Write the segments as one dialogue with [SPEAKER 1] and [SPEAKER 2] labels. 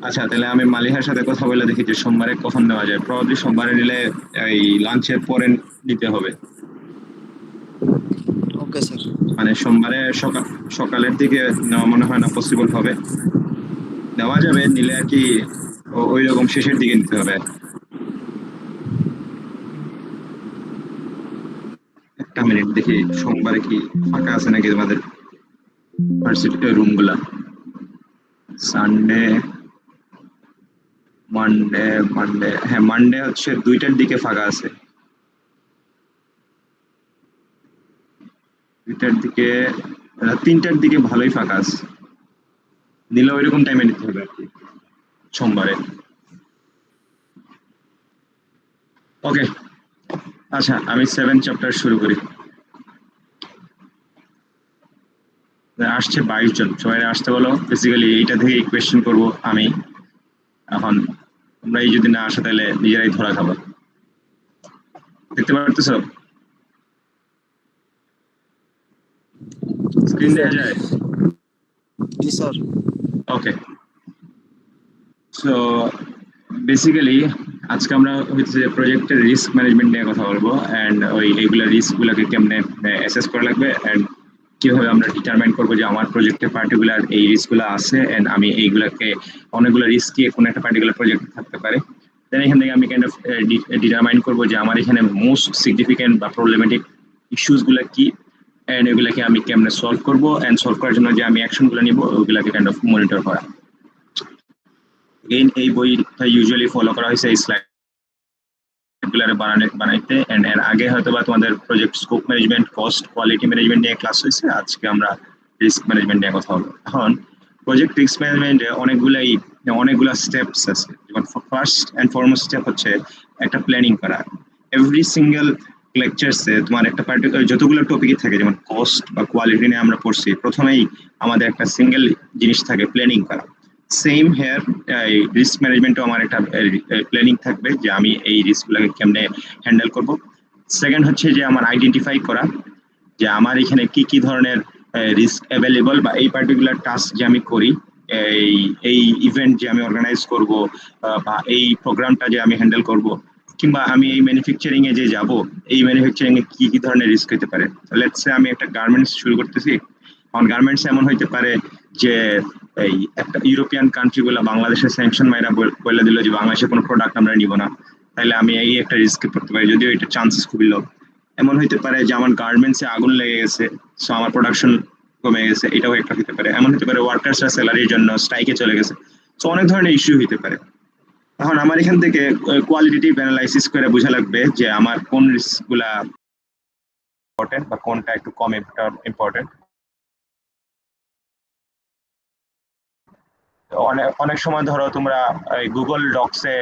[SPEAKER 1] আচ্ছা, তাহলে আমি মালিহার সাথে কথা বলে দেখি যে সোমবারে কখন নেওয়া যায়। প্রবাবলি সোমবারে নিলে এই লাঞ্চের পরে নিতে হবে।
[SPEAKER 2] Okay sir.
[SPEAKER 1] মানে সোমবারে সকালের দিকে নেওয়া মনে হয় না পসিবল হবে। নেওয়া যাবে নিলে আর কি, ওই রকম শেষের দিকে নিতে হবে। একটা মিনিট দেখি সোমবারে কি ফাঁকা আছে নাকি তোমাদের ভার্সিটির রুম গুলা। সানডে, মানডে, হ্যাঁ মানডে হচ্ছে 2টার দিকে ফাঁকা আছে। 2টার দিকে, 3টার দিকে ভালোই ফাঁকা আছে। নিলে ওইরকম টাইমে নিতে হবে আর কি সোমবারে। ওকে, আচ্ছা আমি 7 চ্যাপ্টার শুরু করি। আসছে 22 জন, সবাই আসতে বলো। বেসিক্যালি এইটা থেকে কোয়েশ্চেন করবো আমি। এখন তোমরা এই যদি না আসো তাহলে নিজেরাই ধরা খাবো। দেখতে পারতেছো?
[SPEAKER 2] জি
[SPEAKER 1] স্ক্রিন
[SPEAKER 2] স্যার।
[SPEAKER 1] দেখা যায়?
[SPEAKER 2] জি স্যার।
[SPEAKER 1] ওকে, সো বেসিক্যালি আজকে আমরা হচ্ছে প্রজেক্টের রিস্ক ম্যানেজমেন্ট নিয়ে কথা বলবো, অ্যান্ড ওই এইগুলা রিস্ক গুলাকে কেমনে অ্যাসেস করা লাগবে, অ্যান্ড কিভাবে আমরা ডিটারমাইন করবো যে আমার প্রজেক্টে পার্টিকুলার এই রিস্ক গুলো আছে, এন্ড আমি এইগুলাকে, অনেকগুলো রিস্ক কি কোনো একটা পার্টিকুলার প্রজেক্ট থাকতে পারে। দেন এখান থেকে আমি কাইন্ড অফ ডিটারমাইন করবো যে আমার এখানে মোস্ট সিগনিফিকেন্ট বা প্রবলেমেটিক ইস্যুস গুলা কি, এন্ড এগুলাকে আমি কেমনে সলভ করবো, এন্ড সলভ করার জন্য যে আমি অ্যাকশন গুলো নিবো ওগুলাকে কাইন্ড অফ মনিটর করা। এই বইটা ইউজুয়ালি ফলো করা হয়েছে এই স্লাইড গুলার বানাইতে, এন্ড এর আগে হয়তো বা তোমাদের project scope management, cost, quality management নিয়ে ক্লাস হয়েছে। আজকে আমরা রিস্ক ম্যানেজমেন্ট নিয়ে কথা বলবো। এখন প্রজেক্ট রিস্ক ম্যানেজমেন্টে অনেকগুলা স্টেপস আছে। যেমন ফার্স্ট এন্ড ফরমোস্ট স্টেপ হচ্ছে একটা প্ল্যানিং করা। এভরি সিঙ্গেল লেকচারসে তোমার একটা পার্টিকুলার যতগুলো টপিকই থাকে, যেমন কস্ট বা কোয়ালিটি নিয়ে আমরা পড়ছি, প্রথমেই আমাদের একটা সিঙ্গেল জিনিস থাকে প্ল্যানিং করা। সেম হেয়ার, রিস্ক ম্যানেজমেন্টও আমার একটা প্ল্যানিং থাকবে যে আমি এই রিস্কগুলোকে কেমনে হ্যান্ডেল করব। সেকেন্ড হচ্ছে যে আমার আইডেন্টিফাই করা যে আমার এখানে কি কি ধরনের রিস্ক অ্যাভেলেবল, বা এই পার্টিকুলার টাস্ক যে আমি করি, এই এই ইভেন্ট যে আমি অর্গানাইজ করব, বা এই প্রোগ্রামটা যে আমি হ্যান্ডেল করব, কিংবা আমি এই ম্যানুফ্যাকচারিং এ যে যাব, এই ম্যানুফ্যাকচারিং এ কি কি ধরনের রিস্ক হতে পারে। লেটস সে আমি একটা গার্মেন্টস শুরু করতেছি। এখন গার্মেন্টস এমন হইতে পারে যে এই একটা ইউরোপিয়ান কান্ট্রি গুলা বাংলাদেশের স্যাংশন মাইরা বলে দিল যে বাংলাদেশের কোনো প্রোডাক্ট আমরা নিব না, তাহলে আমি এই একটা রিস্কে পড়তে পারি, যদিও এটা চান্সেস খুবই লো। এমন হইতে পারে যে আমার গার্মেন্টসে আগুন লেগে গেছে, সো আমার প্রোডাকশন কমে গেছে, এটাও একটা হতে পারে। এমন হতে পারে ওয়ার্কার্সরা স্যালারির জন্য স্ট্রাইকে চলে গেছে। সো অনেক ধরনের ইস্যু হতে পারে। এখন আমার এখান থেকে কোয়ালিটেটিভ অ্যানালাইসিস করে বোঝা লাগবে যে আমার কোন রিস্ক গুলা ইম্পর্টেন্ট বা কোনটা একটু কম ইম্পর্টেন্ট। অনেক অনেক সময় ধরো তোমরা গুগল ডক্সে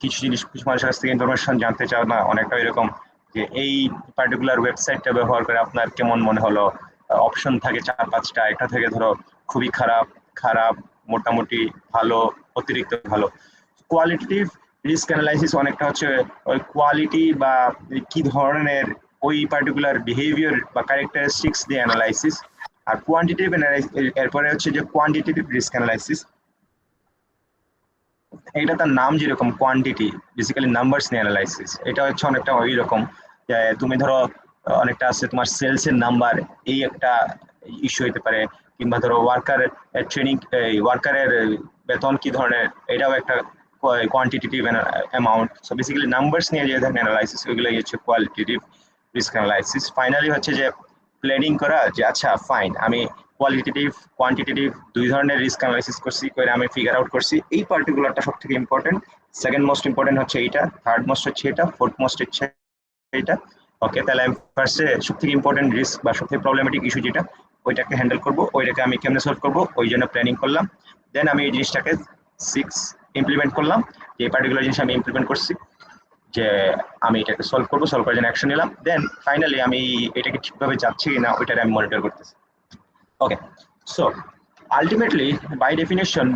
[SPEAKER 1] কিছু জিনিস কিছু মানুষের কাছ থেকে ইনফরমেশন জানতে চাও না, অনেকটা এরকম যে এই পার্টিকুলার ওয়েবসাইটটা ব্যবহার করে আপনার কেমন মনে হলো। অপশন থাকে 4-5টা, একটা থেকে ধরো খুবই খারাপ, খারাপ, মোটামুটি, ভালো, অতিরিক্ত ভালো। কোয়ালিটিভ রিস্ক অ্যানালাইসিস অনেকটা হচ্ছে ওই কোয়ালিটি বা কি ধরনের ওই পার্টিকুলার বিহেভিয়ার বা ক্যারেক্টারিস্টিক্স দিয়ে অ্যানালাইসিস। আর কোয়ান্টিটিভ এরপরে হচ্ছে যে কোয়ান্টিটেটিভ রিস্ক অ্যানালাইসিস। এটা তার নাম যেরকম কোয়ান্টিটি, বেসিক্যালি নাম্বারস নিয়ে অ্যানালাইসিস, এটা হচ্ছে অনেকটা ওই রকম যে তুমি ধরো অনেকটা আছে তোমার সেলস এর নাম্বার, এই একটা ইস্যু হতে পারে। কিংবা ধরো ওয়ার্কার ট্রেনিং, ওয়ার্কারের বেতন কি ধরনের, এটাও একটা quantitative amount. So basically numbers নিয়ে যে ধরনের অ্যানালাইসিস, ওইগুলো হচ্ছে কোয়ালিটেটিভ রিস্ক অ্যানালাইসিস। ফাইনালি হচ্ছে যে প্ল্যানিং করা যে আচ্ছা ফাইন, আমি কোয়ালিটেটিভ কোয়ান্টিটেটিভ দুই ধরনের রিস্ক অ্যানালাইসিস করছি, করে আমি ফিগার আউট করছি এই পার্টিকুলারটা সব থেকে ইম্পর্টেন্ট, সেকেন্ড মোস্ট ইম্পর্টেন্ট হচ্ছে এইটা, থার্ড মোস্ট হচ্ছে এটা, ফোর্থ মোস্ট হচ্ছে এটা। ওকে, তাহলে আমি ফার্স্টে সব থেকে ইম্পর্টেন্ট রিস্ক বা সব থেকে প্রবলেমেটিক ইস্যু যেটা, ওইটাকে হ্যান্ডেল করবো, ওইটাকে আমি কেমনে সলভ করবো ওই জন্য প্ল্যানিং করলাম। দেন আমি এই জিনিসটাকে সিক্স ইমপ্লিমেন্ট করলাম, যে এই পার্টিকুলার জিনিস আমি ইমপ্লিমেন্ট করছি, যে আমি এটাকে সলভ করবো, সলভ করার জন্য অ্যাকশন নিলাম। দেন ফাইনালি আমি এটাকে ঠিকভাবে যাচ্ছে কিনা ওইটাকে আমি মনিটর করতেছি। Okay, so ultimately by definition,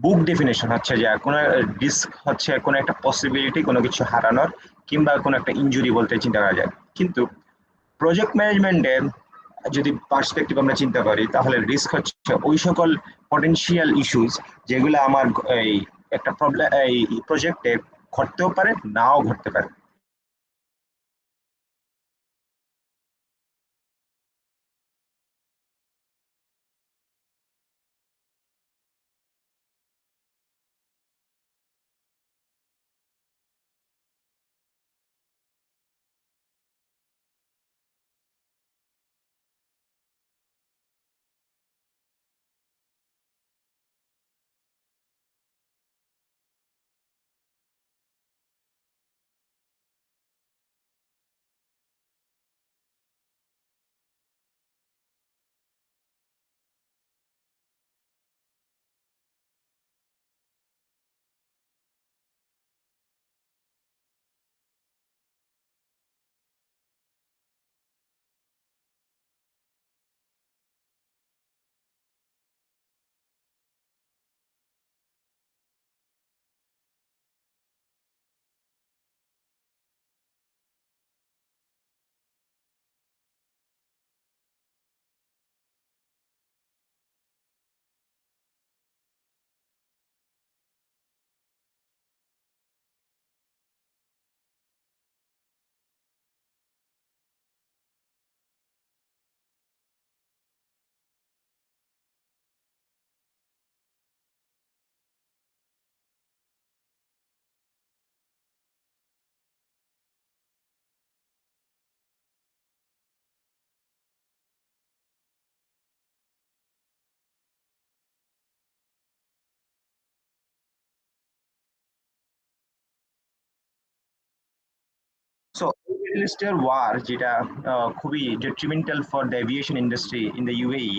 [SPEAKER 1] book definition হচ্ছে যে কোনো রিস্ক হচ্ছে কোনো একটা পসিবিলিটি কোনো কিছু হারানোর, কিংবা কোনো একটা ইনজুরি বলতে চিন্তা করা যায়। কিন্তু প্রজেক্ট ম্যানেজমেন্টে যদি পার্সপেক্টিভ আমরা চিন্তা করি, তাহলে রিস্ক হচ্ছে ওই সকল পটেনশিয়াল ইস্যুস যেগুলো আমার এই একটা প্রবলেম এই প্রজেক্টে ঘটতেও পারে, নাও ঘটতে পারে। সো মিডল ইস্টের ওয়ার যেটা খুবই detrimental for the aviation industry in the UAE,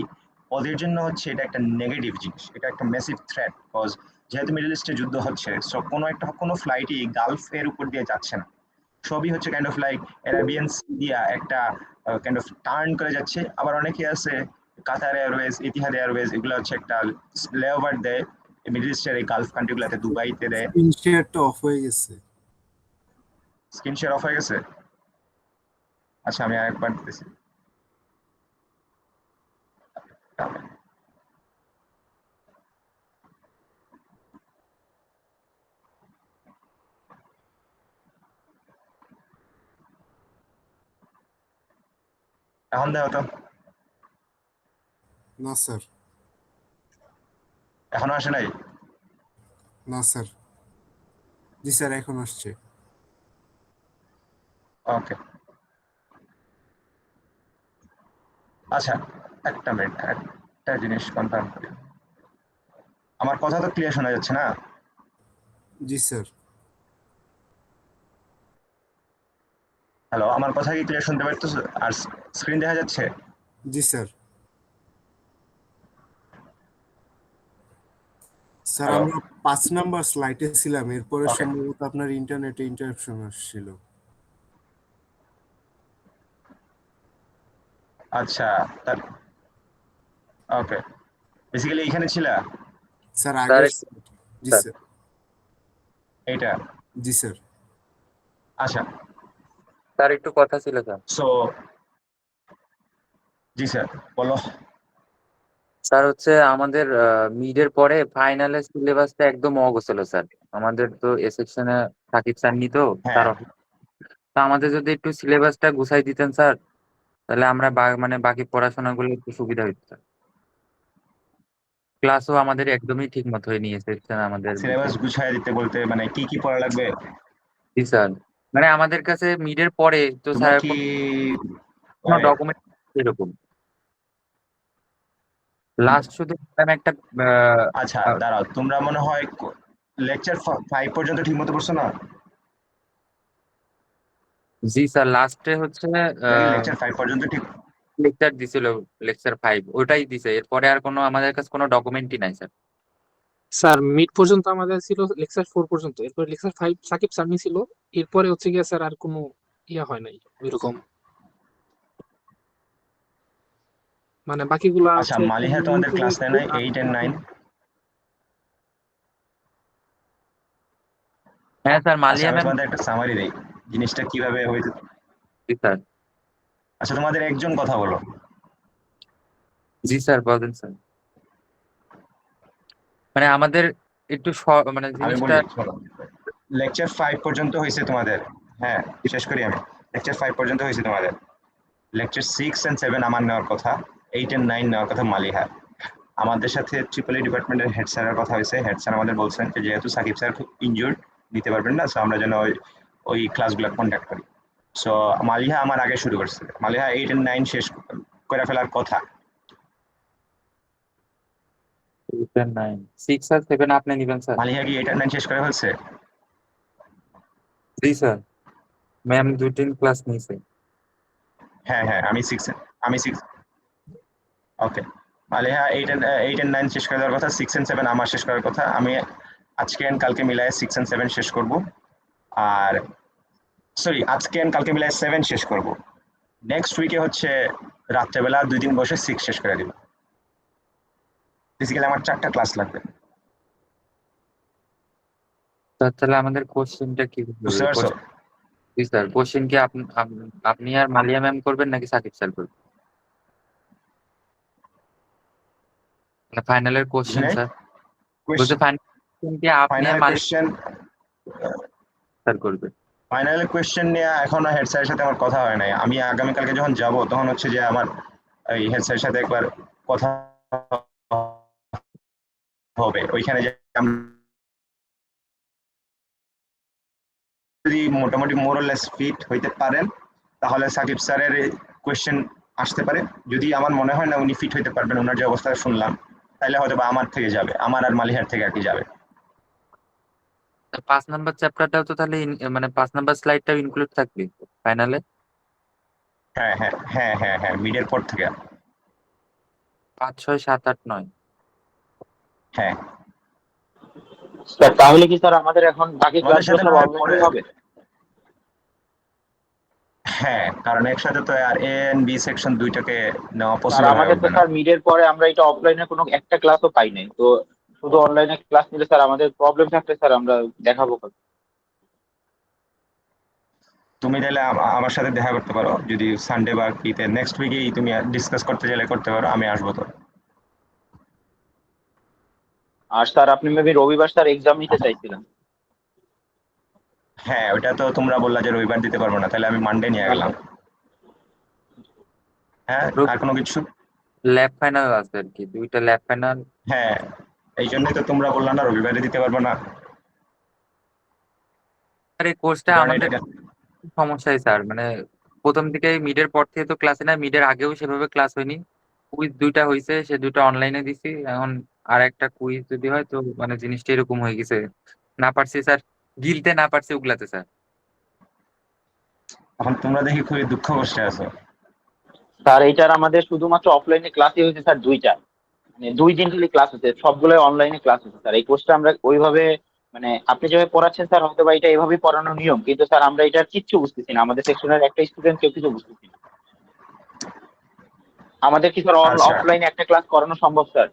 [SPEAKER 1] ওদের জন্য হচ্ছে এটা একটা নেগেটিভ জিনিস, এটা একটা মেসিভ থ্রেট। বিকজ যেহেতু মিডল ইস্টে যুদ্ধ হচ্ছে, সো কোনো ফ্লাইটই গালফের উপর দিয়ে যাচ্ছে না, সবই হচ্ছে kind of like Arabian sea দিয়া একটা কাইন্ড অফ টার্ন করে যাচ্ছে। আবার অনেকে আছে কাতার এয়ারওয়েজ, ইতিহাদ এয়ারওয়েজ, এগুলো হচ্ছে একটা লেওভার দেয় মিডল ইস্টের এই গালফ কান্ট্রিগুলোতে, দুবাইতে দেয়।
[SPEAKER 2] স্ক্রিন শেয়ারটা অফ হয়ে গেছে।
[SPEAKER 1] স্ক্রিন শেয়ার অফ হয়ে গেছে? আচ্ছা, আমি আরেকবার দিতেছি। এখন দেখো তো,
[SPEAKER 2] না স্যার,
[SPEAKER 1] এখনো আসে নাই?
[SPEAKER 2] না স্যার। জি স্যার, এখন আসছে।
[SPEAKER 1] ওকে, আচ্ছা, একটা মিনিট, একটা জিনিস কনফার্ম করি। আমার কথা তো ক্লিয়ার শোনা যাচ্ছে না?
[SPEAKER 2] জি স্যার।
[SPEAKER 1] হ্যালো, আমার কথা কি ক্লিয়ার শুনতে পারতো? আর স্ক্রিন দেখা যাচ্ছে?
[SPEAKER 2] জি স্যার। স্যার,
[SPEAKER 1] হ্যালো,
[SPEAKER 2] আমরা 5 নাম্বার স্লাইডে ছিলাম, এরপরে
[SPEAKER 1] ওকে,
[SPEAKER 2] সম্ভবত আপনার ইন্টারনেটে ইন্টারাপশন আসছিল।
[SPEAKER 1] আচ্ছা, ওকে, বেসিক্যালি এইখানে ছিল
[SPEAKER 2] স্যার,
[SPEAKER 3] স্যার
[SPEAKER 2] আগের
[SPEAKER 3] একটু
[SPEAKER 2] slide। জি
[SPEAKER 3] স্যার
[SPEAKER 2] স্যার।
[SPEAKER 1] এইটা।
[SPEAKER 2] জি স্যার।
[SPEAKER 1] আচ্ছা,
[SPEAKER 3] স্যার একটু কথা ছিল স্যার।
[SPEAKER 1] সো জি স্যার, বলো।
[SPEAKER 3] স্যার হচ্ছে আমাদের মিডের পরে ফাইনালের সিলেবাসটা একদম অগোছালো স্যার। আমাদের তো এ সেকশনে সাকিব স্যার নি তো
[SPEAKER 1] হ্যাঁ,
[SPEAKER 3] তার তো আমাদের যদি একটু সিলেবাসটা গুছাই দিতেন স্যার, তাহলে আমরা মানে বাকি পড়াশোনাগুলো একটু সুবিধা হতো স্যার। ক্লাসও আমাদের একদমই ঠিক মতো হয়নি এ সেকশন আমাদের
[SPEAKER 1] সিলেবাস
[SPEAKER 3] বিষয়।
[SPEAKER 1] গুছায় দিতে বলতে মানে কি কি পড়া লাগবে?
[SPEAKER 3] জি স্যার, মানে আমাদের কাছে মিডের পরে তো
[SPEAKER 1] তোমরা
[SPEAKER 3] স্যার
[SPEAKER 1] কি
[SPEAKER 3] কোনো
[SPEAKER 1] মানে
[SPEAKER 3] ডকুমেন্ট এরকম লাস্ট শুধু ম্যাম একটা আহ,
[SPEAKER 1] আচ্ছা
[SPEAKER 3] আহ,
[SPEAKER 1] দাঁড়াও, তোমরা মনে হয় লেকচার 5 পর্যন্ত ঠিক মতো পড়ছো না?
[SPEAKER 3] জি স্যার লাস্টে হচ্ছে
[SPEAKER 1] নাকি লেকচার 5 পর্যন্ত ঠিক?
[SPEAKER 3] লেকচার দিছিল, লেকচার 5 ওটাই দিছে, এরপরে আর কোনো আমাদের কাছে কোনো ডকুমেন্টই নাই স্যার।
[SPEAKER 4] স্যার মিড পর্যন্ত আমাদের ছিল লেকচার 4 পর্যন্ত, এরপর লেকচার 5 সাকিব স্যার ছিল। এরপরে হচ্ছে গিয়ে স্যার আর কোনো ইয়া হয় নাই ওইরকম, মানে বাকিগুলা
[SPEAKER 1] আচ্ছা,
[SPEAKER 4] হচ্ছে
[SPEAKER 1] মালিহা তোমাদের ক্লাস নেয় নাই 8 এন্ড 9?
[SPEAKER 3] হ্যাঁ স্যার,
[SPEAKER 1] আচ্ছা,
[SPEAKER 3] মালিয়া
[SPEAKER 1] আমি
[SPEAKER 3] ম্যাম।
[SPEAKER 1] তোমাদের একটা সামারি দেই, জিনিসটা কিভাবে হয়েছে।
[SPEAKER 3] জি স্যার।
[SPEAKER 1] আচ্ছা, তোমাদের একজন কথা বলো।
[SPEAKER 3] জি স্যার বলেন স্যার। মানে আমাদের একটু মানে
[SPEAKER 1] আমি
[SPEAKER 3] জিনিসটা
[SPEAKER 1] বলি শোনো, লেকচার 5 পর্যন্ত হয়েছে তোমাদের। হ্যাঁ, শেষ করি আমি। লেকচার 5 পর্যন্ত হয়েছে তোমাদের। লেকচার 6 এন্ড 7 আমার নেওয়ার কথা, 8 এন্ড 9 নেওয়ার কথা মালিহা। আমাদের সাথে ট্রিপল ই ডিপার্টমেন্টের হেড স্যারের কথা হয়েছে। হেড স্যার আমাদের বলছেন যে যেহেতু সাকিব স্যার খুব ইনজুর্ড, দিতে পারবেন না, সো আমরা যেন ওই ক্লাসগুলো কন্ডাক্ট করি। সো মালিহা আমার আগে শুরু করছে। মালিহা 8 এন্ড 9 শেষ করে ফেলার কথা।
[SPEAKER 3] 9 6 আর 7 আপনি নিবেন স্যার?
[SPEAKER 1] মালিহা কি 8 এন্ড 9 শেষ করে ফেলছে?
[SPEAKER 3] জি স্যার, ম্যাম 2-3 ক্লাস নিয়েছে।
[SPEAKER 1] হ্যাঁ হ্যাঁ, আমি 6। ওকে, মালিহা 8 এন্ড 9 শেষ করে দেওয়ার কথা, 6 এন্ড 7 আমার শেষ করার কথা। আমি আজকে এন্ড কালকে মিলায় 6 এন্ড 7 শেষ করব। আর সরি, আজকে এন্ড কালকে মিলায় 7 শেষ করব। নেক্সট উইকে হচ্ছে রাত্রেবেলা 2 দিন বসে 6 শেষ করে দিব। বেসিক্যালি আমার 4টা ক্লাস লাগবে।
[SPEAKER 3] স্যার তাহলে আমাদের কোশ্চেনটা কি
[SPEAKER 1] বুঝতে
[SPEAKER 3] হবে?
[SPEAKER 1] পারছো?
[SPEAKER 3] জি স্যার, কোশ্চেন কি আপনি আর মালিয়া ম্যাম করবেন নাকি সাকিব স্যার করবেন? মানে ফাইনালের
[SPEAKER 1] বুঝি
[SPEAKER 3] কোশ্চেন
[SPEAKER 1] নাই
[SPEAKER 3] স্যার, বলতে
[SPEAKER 1] কোয়েশ্চেন।
[SPEAKER 3] ফাইনাল কি আপনি আর
[SPEAKER 1] ফাইনাল
[SPEAKER 3] মালিয়া
[SPEAKER 1] কোয়েশ্চেন
[SPEAKER 3] স্যার করবে?
[SPEAKER 1] ফাইনাল কোয়েশ্চেন নিয়ে এখনো হেড স্যারের সাথে আমার কথা হয় নাই। আমি আগামীকালকে যখন যাব তখন হচ্ছে যে আমার এই হেড স্যারের সাথে একবার কথা হবে। ওইখানে যে আমরা যদি মোটামুটি মোরলেস ফিট হইতে পারেন, তাহলে সাকিব স্যারের কোয়েশ্চেন আসতে পারে। যদি আমার মনে হয় না উনি ফিট হইতে পারবেন, ওনার যে অবস্থা শুনলাম, তাহলে হয়তো বা আমার থেকে যাবে, আমার আর মালিহার থেকে আর কি যাবে।
[SPEAKER 3] 5 নাম্বার চ্যাপ্টারটাও তো তাহলে মানে 5 নাম্বার স্লাইডটাও ইনক্লুড থাকবে ফাইনালে?
[SPEAKER 1] হ্যাঁ হ্যাঁ হ্যাঁ হ্যাঁ হ্যাঁ, মিডের পর থেকে।
[SPEAKER 3] 5 6 7 8 9।
[SPEAKER 1] হ্যাঁ,
[SPEAKER 5] স্যার তাহলে কি স্যার আমাদের এখন বাকি
[SPEAKER 1] তোমাদের
[SPEAKER 5] ক্লাসগুলো
[SPEAKER 1] সাথে
[SPEAKER 5] সব
[SPEAKER 1] না হয় পরে।
[SPEAKER 5] অনলাইনে হবে?
[SPEAKER 1] হ্যাঁ, কারণ একসাথে তো আর এ এন্ড বি সেকশন দুইটাকে নেওয়া
[SPEAKER 5] স্যার
[SPEAKER 1] পসিবল হয়ে
[SPEAKER 5] আমাদের তো
[SPEAKER 1] উঠবে না।
[SPEAKER 5] স্যার মিডের পরে আমরা এটা অফলাইনে কোনো একটা ক্লাসও পাই নাই, তো শুধু অনলাইনে ক্লাস নিলে স্যার আমাদের প্রবলেম থাকলে স্যার আমরা দেখাবো কবে?
[SPEAKER 1] তুমি তাহলে আমার সাথে দেখা করতে পারো, যদি সানডে বা কিতে নেক্সট উইকেই তুমি ডিসকাস করতে চাইলে করতে পারো, আমি আসবো তো।
[SPEAKER 5] আর স্যার আপনি মেবি রবিবার স্যার এক্সাম নিতে চাইছিলেন?
[SPEAKER 1] হ্যাঁ, ওইটা তো তোমরা বললা যে রবিবার দিতে পারবো না, তাহলে আমি মানডে নিয়ে
[SPEAKER 5] না
[SPEAKER 1] গেলাম।
[SPEAKER 5] স্যার।
[SPEAKER 1] হ্যাঁ, আর কোনো কিছু?
[SPEAKER 3] ল্যাব ফাইনাল আছে আর কি, 2টা ল্যাব ফাইনাল।
[SPEAKER 1] হ্যাঁ, এই জন্যই তো তোমরা বললা না রবিবারে দিতে পারবো না।
[SPEAKER 3] আর এই কোর্সটা
[SPEAKER 1] কারণ
[SPEAKER 3] আমাদের
[SPEAKER 1] এটা
[SPEAKER 3] সমস্যাই স্যার, মানে প্রথম দিকে মিডের পর থেকে তো ক্লাসে না, মিডের আগেও সেভাবে ক্লাস হয়নি। কুইজ 2টা হয়েছে, সে 2টা অনলাইনে দিছি। এখন আর একটা কুইজ যদি হয় তো মানে জিনিসটা এরকম হয়ে গেছে, না পারছি স্যার, গিলতে না পারছি উগলাতে স্যার।
[SPEAKER 1] এখন তোমরা দেখি খুবই দুঃখ কষ্টে আছো।
[SPEAKER 5] স্যার এইটার আমাদের শুধুমাত্র অফলাইনে ক্লাসই হয়েছে স্যার 2টা, মানে 2 দিন খালি ক্লাস হচ্ছে, সবগুলো অনলাইনে ক্লাস হচ্ছে স্যার। এই কোর্সটা আমরা ওইভাবে মানে আপনি যেভাবে পড়াচ্ছেন স্যার হয়তো বা এটা এভাবেই পড়ানোর নিয়ম, কিন্তু স্যার আমরা এটার কিচ্ছু বুঝতেছি না, আমাদের সেকশনের একটা স্টুডেন্ট কেউ কিছু বুঝতেছি না। আমাদের কি স্যার
[SPEAKER 1] আচ্ছা,
[SPEAKER 5] অফলাইনে একটা ক্লাস করানো সম্ভব স্যার?